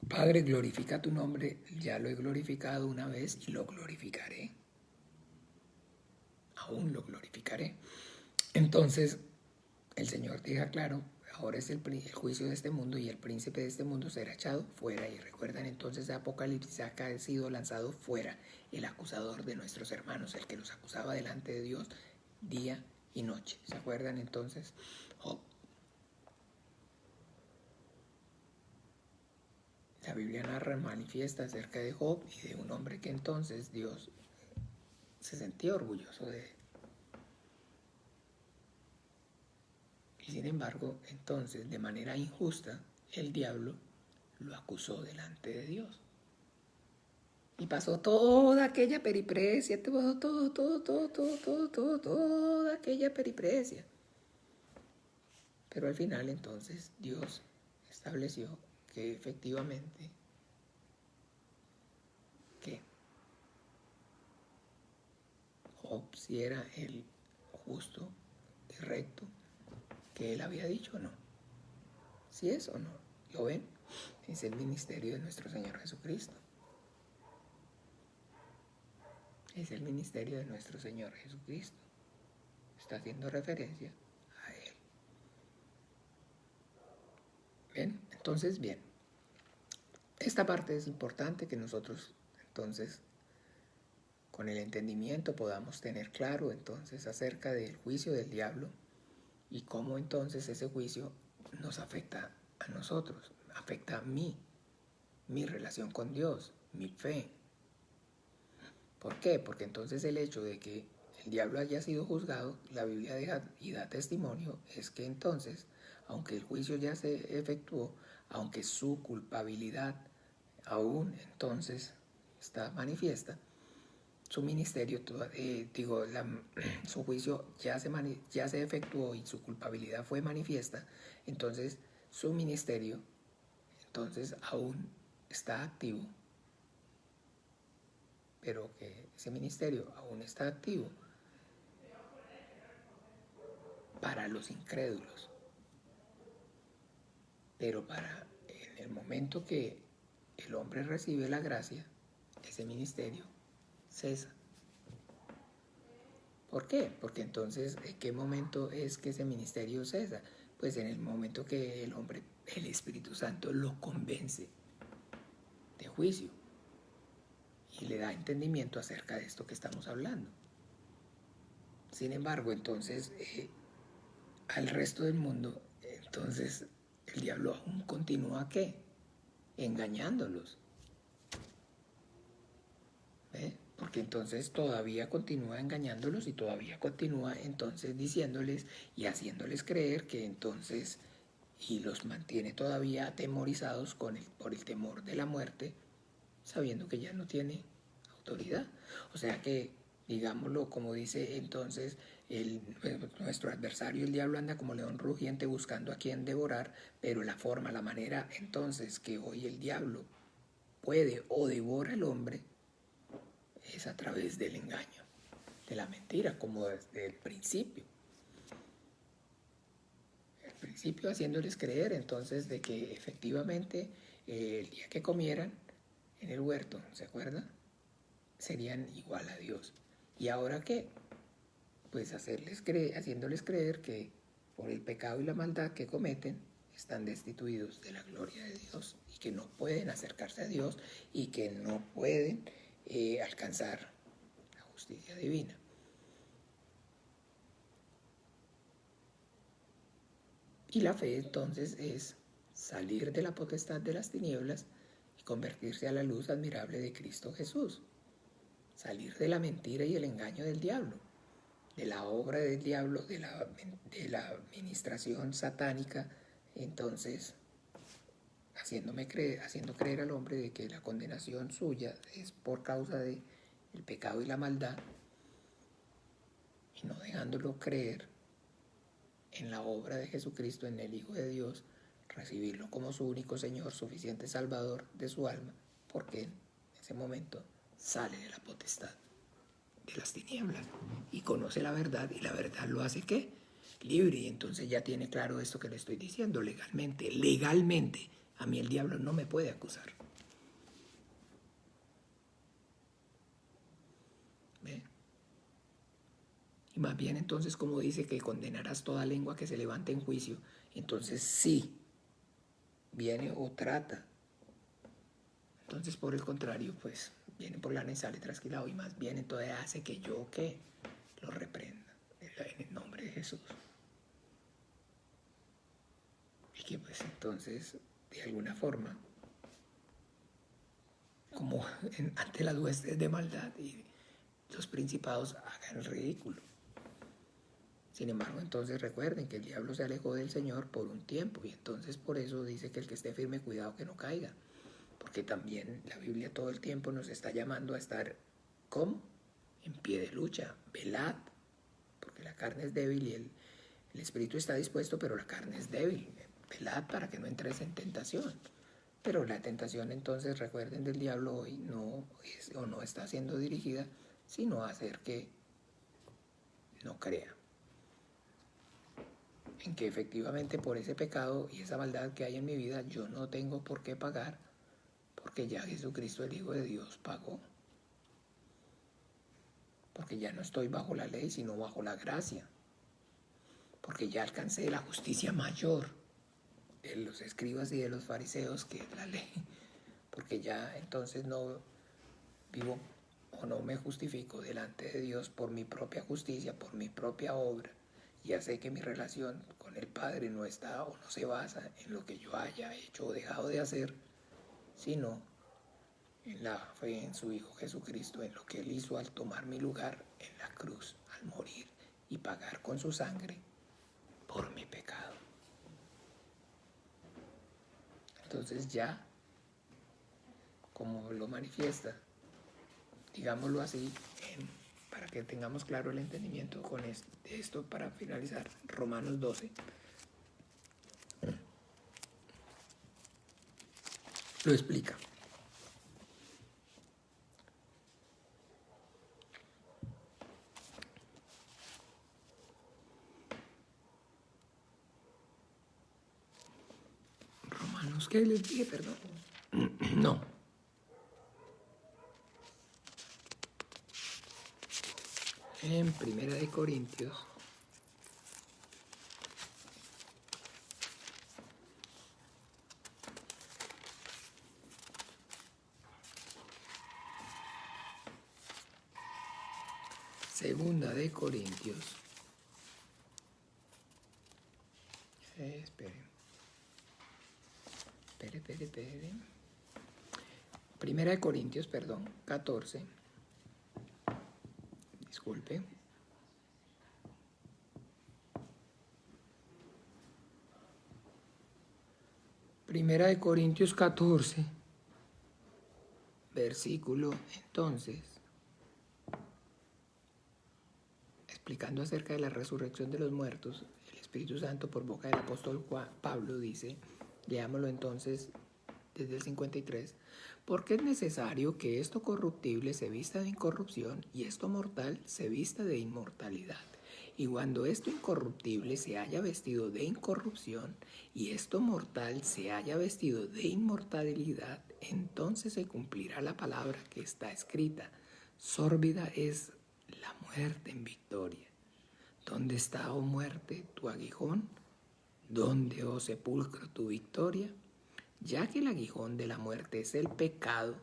Padre, glorifica tu nombre, ya lo he glorificado una vez y lo glorificaré. Aún lo glorificaré. Entonces, el Señor deja claro, ahora es el juicio de este mundo y el príncipe de este mundo será echado fuera. Y recuerdan entonces de Apocalipsis, acá ha sido lanzado fuera el acusador de nuestros hermanos, el que los acusaba delante de Dios día y noche. ¿Se acuerdan entonces? Job. La Biblia narra, manifiesta acerca de Job y de un hombre que entonces Dios se sentía orgulloso de él. Y sin embargo, entonces, de manera injusta, el diablo lo acusó delante de Dios. Y pasó toda aquella periprecia, toda aquella periprecia. Pero al final, entonces, Dios estableció que efectivamente, que Job si era el justo y recto que él había dicho o no. Si es o no. ¿Lo ven? Es el ministerio de nuestro Señor Jesucristo. Es el ministerio de nuestro Señor Jesucristo. Está haciendo referencia a Él. ¿Ven? Entonces, bien. Esta parte es importante que nosotros, entonces, con el entendimiento podamos tener claro entonces acerca del juicio del diablo y cómo entonces ese juicio nos afecta a nosotros, afecta a mí, mi relación con Dios, mi fe. ¿Por qué? Porque entonces el hecho de que el diablo haya sido juzgado, la Biblia deja y da testimonio, es que entonces, aunque el juicio ya se efectuó, aunque su culpabilidad aún entonces está manifiesta, su ministerio, su juicio ya se efectuó y su culpabilidad fue manifiesta, entonces su ministerio entonces aún está activo, pero que ese ministerio aún está activo para los incrédulos, pero en el momento que el hombre recibe la gracia, ese ministerio cesa. ¿Por qué? Porque entonces, ¿en qué momento es que ese ministerio cesa? Pues en el momento que el hombre, el Espíritu Santo, lo convence de juicio y le da entendimiento acerca de esto que estamos hablando. Sin embargo, entonces, al resto del mundo, entonces el diablo aún continúa ¿qué? Engañándolos. Porque entonces todavía continúa engañándolos y todavía continúa entonces diciéndoles y haciéndoles creer que entonces, y los mantiene todavía atemorizados por el temor de la muerte, sabiendo que ya no tiene autoridad. O sea que, digámoslo, como dice entonces, nuestro adversario, el diablo, anda como león rugiente buscando a quien devorar, pero la forma, la manera entonces que hoy el diablo puede o devora al hombre es a través del engaño, de la mentira, como desde el principio. El principio haciéndoles creer entonces de que efectivamente el día que comieran en el huerto, ¿se acuerdan? Serían igual a Dios. ¿Y ahora qué? Pues haciéndoles creer que por el pecado y la maldad que cometen están destituidos de la gloria de Dios y que no pueden acercarse a Dios y que no pueden alcanzar la justicia divina. Y la fe entonces es salir de la potestad de las tinieblas y convertirse a la luz admirable de Cristo Jesús. Salir de la mentira y el engaño del diablo, de la obra del diablo, de la administración satánica, entonces haciendo creer al hombre de que la condenación suya es por causa del pecado y la maldad, y no dejándolo creer en la obra de Jesucristo, en el Hijo de Dios, recibirlo como su único Señor, suficiente Salvador de su alma, porque en ese momento sale de la potestad de las tinieblas y conoce la verdad, y la verdad lo hace ¿qué? Libre. Y entonces ya tiene claro esto que le estoy diciendo, legalmente a mí el diablo no me puede acusar. ¿Ve? Y más bien entonces, como dice que condenarás toda lengua que se levante en juicio, entonces sí viene o trata. Entonces, por el contrario, pues viene por lana y sale trasquilado, y más bien entonces hace que yo ¿qué? Lo reprenda en el nombre de Jesús. Y que pues entonces, de alguna forma, como ante las huestes de maldad y los principados hagan el ridículo. Sin embargo, entonces recuerden que el diablo se alejó del Señor por un tiempo, y entonces por eso dice que el que esté firme, cuidado que no caiga. Porque también la Biblia todo el tiempo nos está llamando a estar, ¿cómo? En pie de lucha, velad, porque la carne es débil y el espíritu está dispuesto, pero la carne es débil. Velad para que no entres en tentación. Pero la tentación, entonces, recuerden, del diablo hoy no es o no está siendo dirigida, sino a hacer que no crea en que efectivamente por ese pecado y esa maldad que hay en mi vida yo no tengo por qué pagar, porque ya Jesucristo, el Hijo de Dios, pagó. Porque ya no estoy bajo la ley, sino bajo la gracia. Porque ya alcancé la justicia mayor de los escribas y de los fariseos, que es la ley. Porque ya entonces no vivo o no me justifico delante de Dios por mi propia justicia, por mi propia obra, ya sé que mi relación con el Padre no está o no se basa en lo que yo haya hecho o dejado de hacer, sino en la fe en su Hijo Jesucristo, en lo que Él hizo al tomar mi lugar en la cruz, al morir y pagar con su sangre por mi pecado. Entonces ya, como lo manifiesta, digámoslo así, para que tengamos claro el entendimiento con esto para finalizar, Romanos 12 lo explica. Romanos, ¿qué les dije? Perdón. No. En Primera de Corintios. Segunda de Corintios. Esperen. Primera de Corintios, perdón, 14. Disculpe. Primera de Corintios 14, versículo, entonces, explicando acerca de la resurrección de los muertos, el Espíritu Santo por boca del apóstol Pablo dice, leámoslo entonces desde el 53, porque es necesario que esto corruptible se vista de incorrupción y esto mortal se vista de inmortalidad. Y cuando esto incorruptible se haya vestido de incorrupción y esto mortal se haya vestido de inmortalidad, entonces se cumplirá la palabra que está escrita. Sórbida es la muerte en victoria. ¿Dónde está, oh muerte, tu aguijón? ¿Dónde, oh sepulcro, tu victoria? Ya que el aguijón de la muerte es el pecado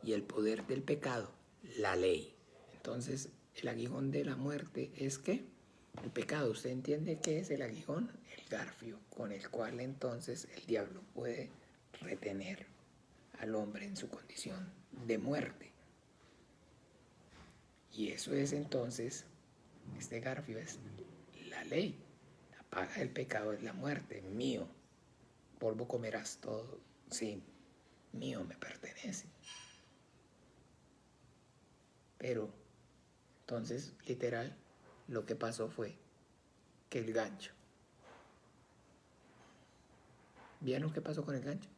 y el poder del pecado, la ley. Entonces, el aguijón de la muerte es ¿qué? El pecado. ¿Usted entiende qué es el aguijón? El garfio con el cual entonces el diablo puede retener al hombre en su condición de muerte. Y eso es entonces, este garfio es la ley. La paga del pecado es la muerte, mío. Polvo comerás todo, sí, mío me pertenece. Pero, entonces, literal, lo que pasó fue que el gancho. ¿Vieron qué pasó con el gancho?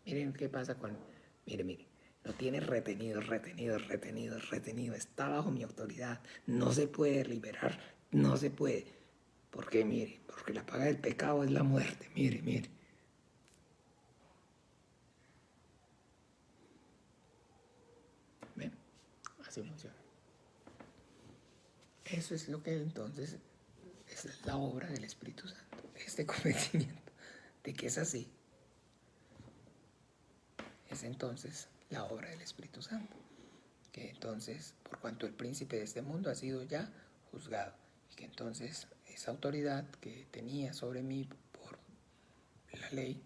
Miren qué pasa con... Mire, lo tiene retenido, está bajo mi autoridad, no se puede liberar, no se puede. ¿Por qué? Mire, porque la paga del pecado es la muerte, mire. ¿Ven? Así funciona. Eso es lo que entonces es la obra del Espíritu Santo, este convencimiento de que es así. Es entonces la obra del Espíritu Santo, que entonces, por cuanto el príncipe de este mundo ha sido ya juzgado, y que entonces esa autoridad que tenía sobre mí por la ley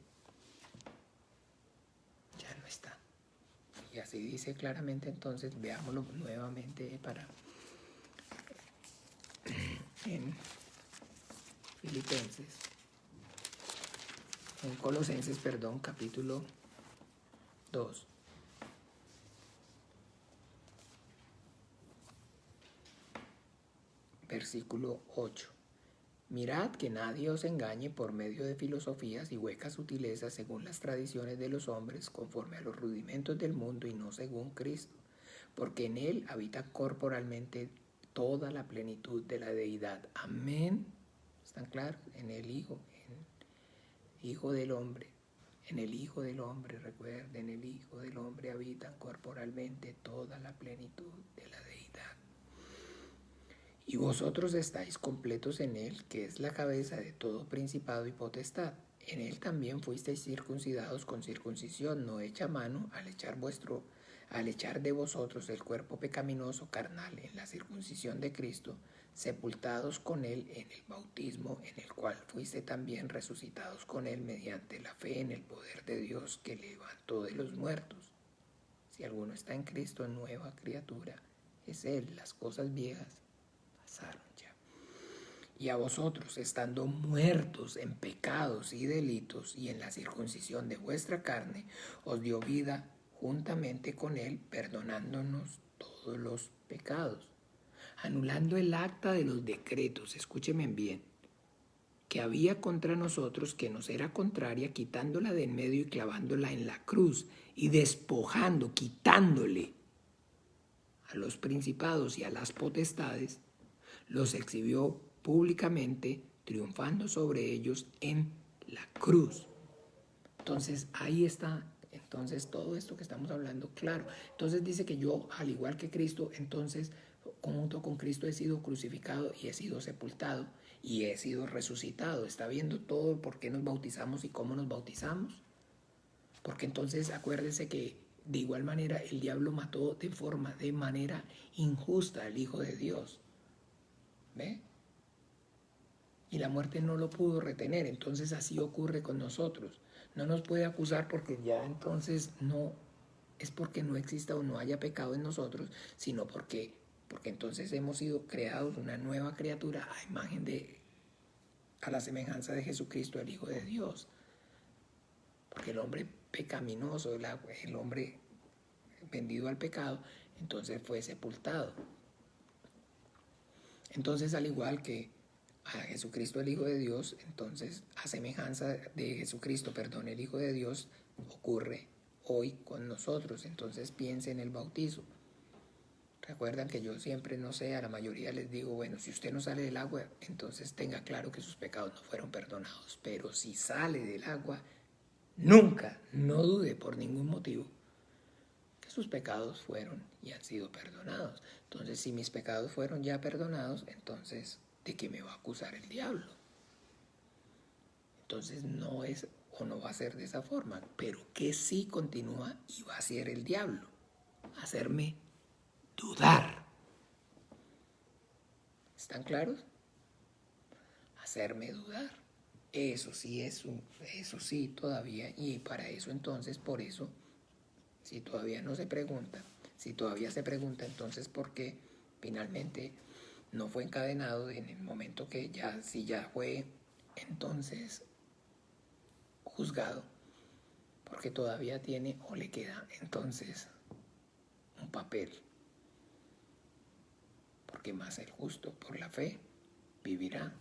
ya no está. Y así dice claramente, entonces veámoslo nuevamente para en Filipenses, en Colosenses, perdón, capítulo 2. Versículo 8. Mirad que nadie os engañe por medio de filosofías y huecas sutilezas según las tradiciones de los hombres, conforme a los rudimentos del mundo y no según Cristo, porque en él habita corporalmente toda la plenitud de la deidad. Amén. ¿Están claros? En el Hijo, en Hijo del Hombre. En el Hijo del Hombre, recuerden, el Hijo del Hombre habita corporalmente toda la plenitud de la deidad. Y vosotros estáis completos en él, que es la cabeza de todo principado y potestad. En él también fuisteis circuncidados con circuncisión no hecha a mano, al echar de vosotros el cuerpo pecaminoso carnal en la circuncisión de Cristo, sepultados con él en el bautismo, en el cual fuiste también resucitados con él mediante la fe en el poder de Dios que levantó de los muertos. Si alguno está en Cristo, nueva criatura es él. Las cosas viejas pasaron ya. Y a vosotros, estando muertos en pecados y delitos y en la circuncisión de vuestra carne, os dio vida juntamente con él, perdonándonos todos los pecados, anulando el acta de los decretos, escúchenme bien, que había contra nosotros, que nos era contraria, quitándola de en medio y clavándola en la cruz, y despojando, quitándole a los principados y a las potestades, los exhibió públicamente, triunfando sobre ellos en la cruz. Entonces, ahí está. Entonces, todo esto que estamos hablando, claro. Entonces dice que yo, al igual que Cristo, entonces, junto con Cristo he sido crucificado y he sido sepultado y he sido resucitado. ¿Está viendo todo por qué nos bautizamos y cómo nos bautizamos? Porque entonces, acuérdense que de igual manera el diablo mató de manera injusta al Hijo de Dios. ¿Ve? Y la muerte no lo pudo retener. Entonces así ocurre con nosotros. No nos puede acusar porque ya entonces no es porque no exista o no haya pecado en nosotros, sino porque entonces hemos sido creados una nueva criatura a imagen a la semejanza de Jesucristo, el Hijo de Dios. Porque el hombre pecaminoso, el hombre vendido al pecado, entonces fue sepultado. Entonces, al igual que a Jesucristo el Hijo de Dios, entonces a semejanza de Jesucristo, el Hijo de Dios, ocurre hoy con nosotros. Entonces piense en el bautizo. Recuerdan que yo siempre, no sé, a la mayoría les digo, bueno, si usted no sale del agua, entonces tenga claro que sus pecados no fueron perdonados. Pero si sale del agua, nunca, no dude por ningún motivo que sus pecados fueron y han sido perdonados. Entonces, si mis pecados fueron ya perdonados, entonces, ¿de qué me va a acusar el diablo? Entonces no es o no va a ser de esa forma, pero que sí continúa y va a ser el diablo, hacerme dudar. ¿Están claros? Hacerme dudar. Eso sí todavía, y para eso entonces, por eso, si todavía no se pregunta, si todavía se pregunta entonces por qué finalmente no fue encadenado en el momento que si ya fue entonces juzgado, porque todavía tiene o le queda entonces un papel, porque más el justo por la fe vivirá.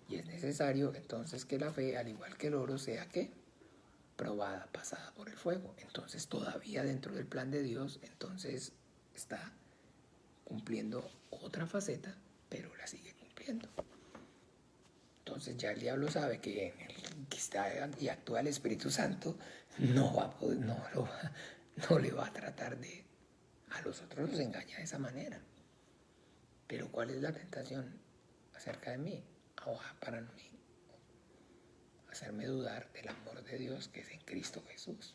Y es necesario entonces que la fe, al igual que el oro, sea ¿qué? Probada, pasada por el fuego. Entonces todavía dentro del plan de Dios, entonces está cumpliendo otra faceta, pero la sigue cumpliendo. Entonces ya el diablo sabe que en el que está y actúa el Espíritu Santo no le va a tratar de... A los otros los engaña de esa manera. Pero ¿cuál es la tentación acerca de mí? Para mí, hacerme dudar del amor de Dios que es en Cristo Jesús.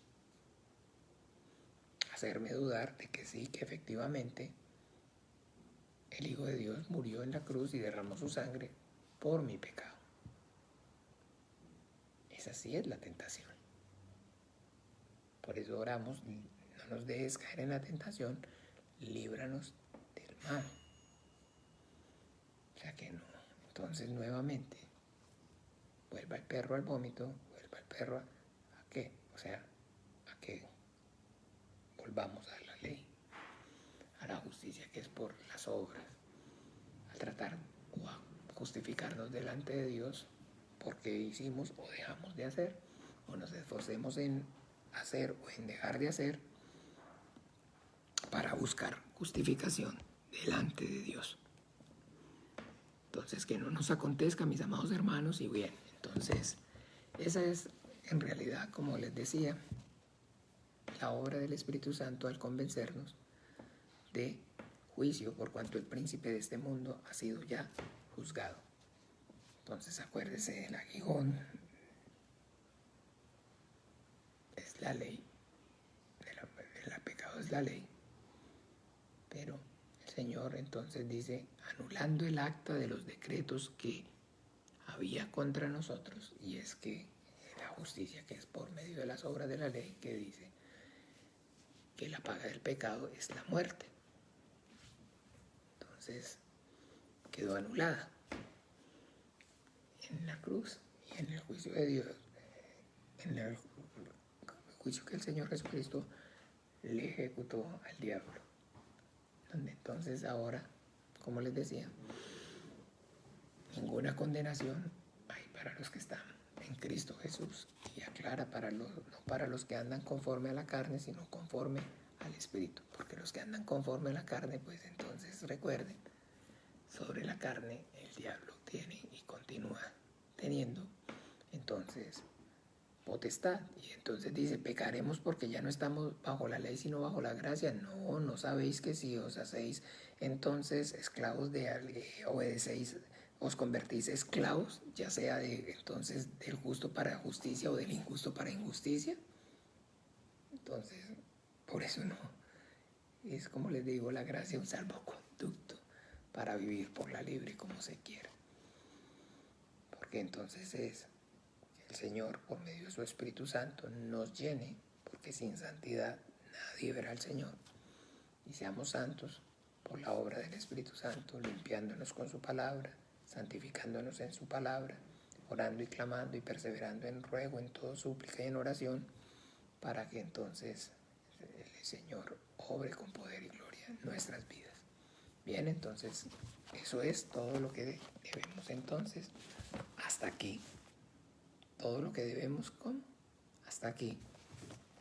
Hacerme dudar de que sí, que efectivamente el Hijo de Dios murió en la cruz y derramó su sangre por mi pecado. Esa sí es la tentación. Por eso oramos, no nos dejes caer en la tentación, líbranos del mal. O sea que no. Entonces nuevamente, vuelva el perro al vómito, vuelva el perro ¿a qué? O sea, a que volvamos a la ley, a la justicia que es por las obras, a tratar o a justificarnos delante de Dios porque hicimos o dejamos de hacer, o nos esforcemos en hacer o en dejar de hacer para buscar justificación delante de Dios. Entonces, que no nos acontezca, mis amados hermanos, y bien, entonces, esa es en realidad, como les decía, la obra del Espíritu Santo al convencernos de juicio, por cuanto el príncipe de este mundo ha sido ya juzgado. Entonces, acuérdese del aguijón la ley, el pecado es la ley. Pero el Señor entonces dice, anulando el acta de los decretos que había contra nosotros, y es que la justicia que es por medio de las obras de la ley, que dice que la paga del pecado es la muerte. Entonces quedó anulada en la cruz y en el juicio de Dios, en el juicio que el Señor Jesucristo le ejecutó al diablo. Donde entonces ahora, como les decía, ninguna condenación hay para los que están en Cristo Jesús, y aclara no para los que andan conforme a la carne, sino conforme al Espíritu, porque los que andan conforme a la carne, pues entonces recuerden, sobre la carne el diablo tiene y continúa teniendo entonces potestad, y entonces dice, pecaremos porque ya no estamos bajo la ley sino bajo la gracia. No sabéis que si os hacéis entonces esclavos obedecéis, os convertís esclavos, ya sea entonces del justo para justicia o del injusto para injusticia. Entonces, por eso no, es como les digo, la gracia un salvoconducto para vivir por la libre como se quiera. Porque entonces es el Señor, por medio de su Espíritu Santo, nos llene, porque sin santidad nadie verá al Señor. Y seamos santos por la obra del Espíritu Santo, limpiándonos con su palabra, santificándonos en su palabra, orando y clamando y perseverando en ruego, en todo súplica y en oración, para que entonces el Señor obre con poder y gloria en nuestras vidas. Bien, entonces eso es todo lo que debemos entonces hasta aquí. Todo lo que debemos, ¿cómo? Hasta aquí.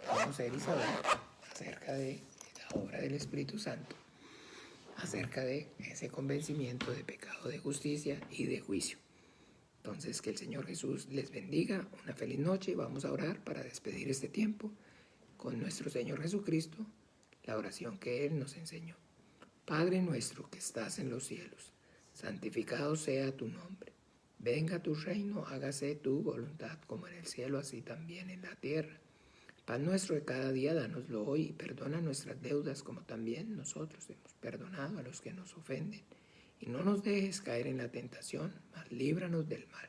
Conocer y saber acerca de la obra del Espíritu Santo, acerca de ese convencimiento de pecado, de justicia y de juicio. Entonces, que el Señor Jesús les bendiga, una feliz noche, y vamos a orar para despedir este tiempo con nuestro Señor Jesucristo, la oración que Él nos enseñó. Padre nuestro que estás en los cielos, santificado sea tu nombre. Venga tu reino, hágase tu voluntad, como en el cielo, así también en la tierra. Pan nuestro de cada día, dánoslo hoy, y perdona nuestras deudas, como también nosotros hemos perdonado a los que nos ofenden. Y no nos dejes caer en la tentación, mas líbranos del mal.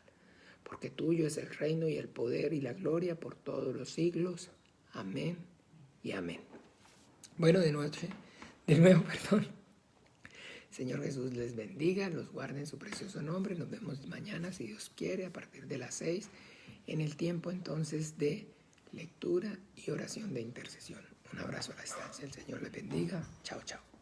Porque tuyo es el reino y el poder y la gloria por todos los siglos. Amén y amén. Bueno, de nuevo, Señor Jesús les bendiga, los guarde en su precioso nombre. Nos vemos mañana, si Dios quiere, a partir de las 6, en el tiempo entonces de lectura y oración de intercesión. Un abrazo a la distancia. El Señor les bendiga. Chao, chao.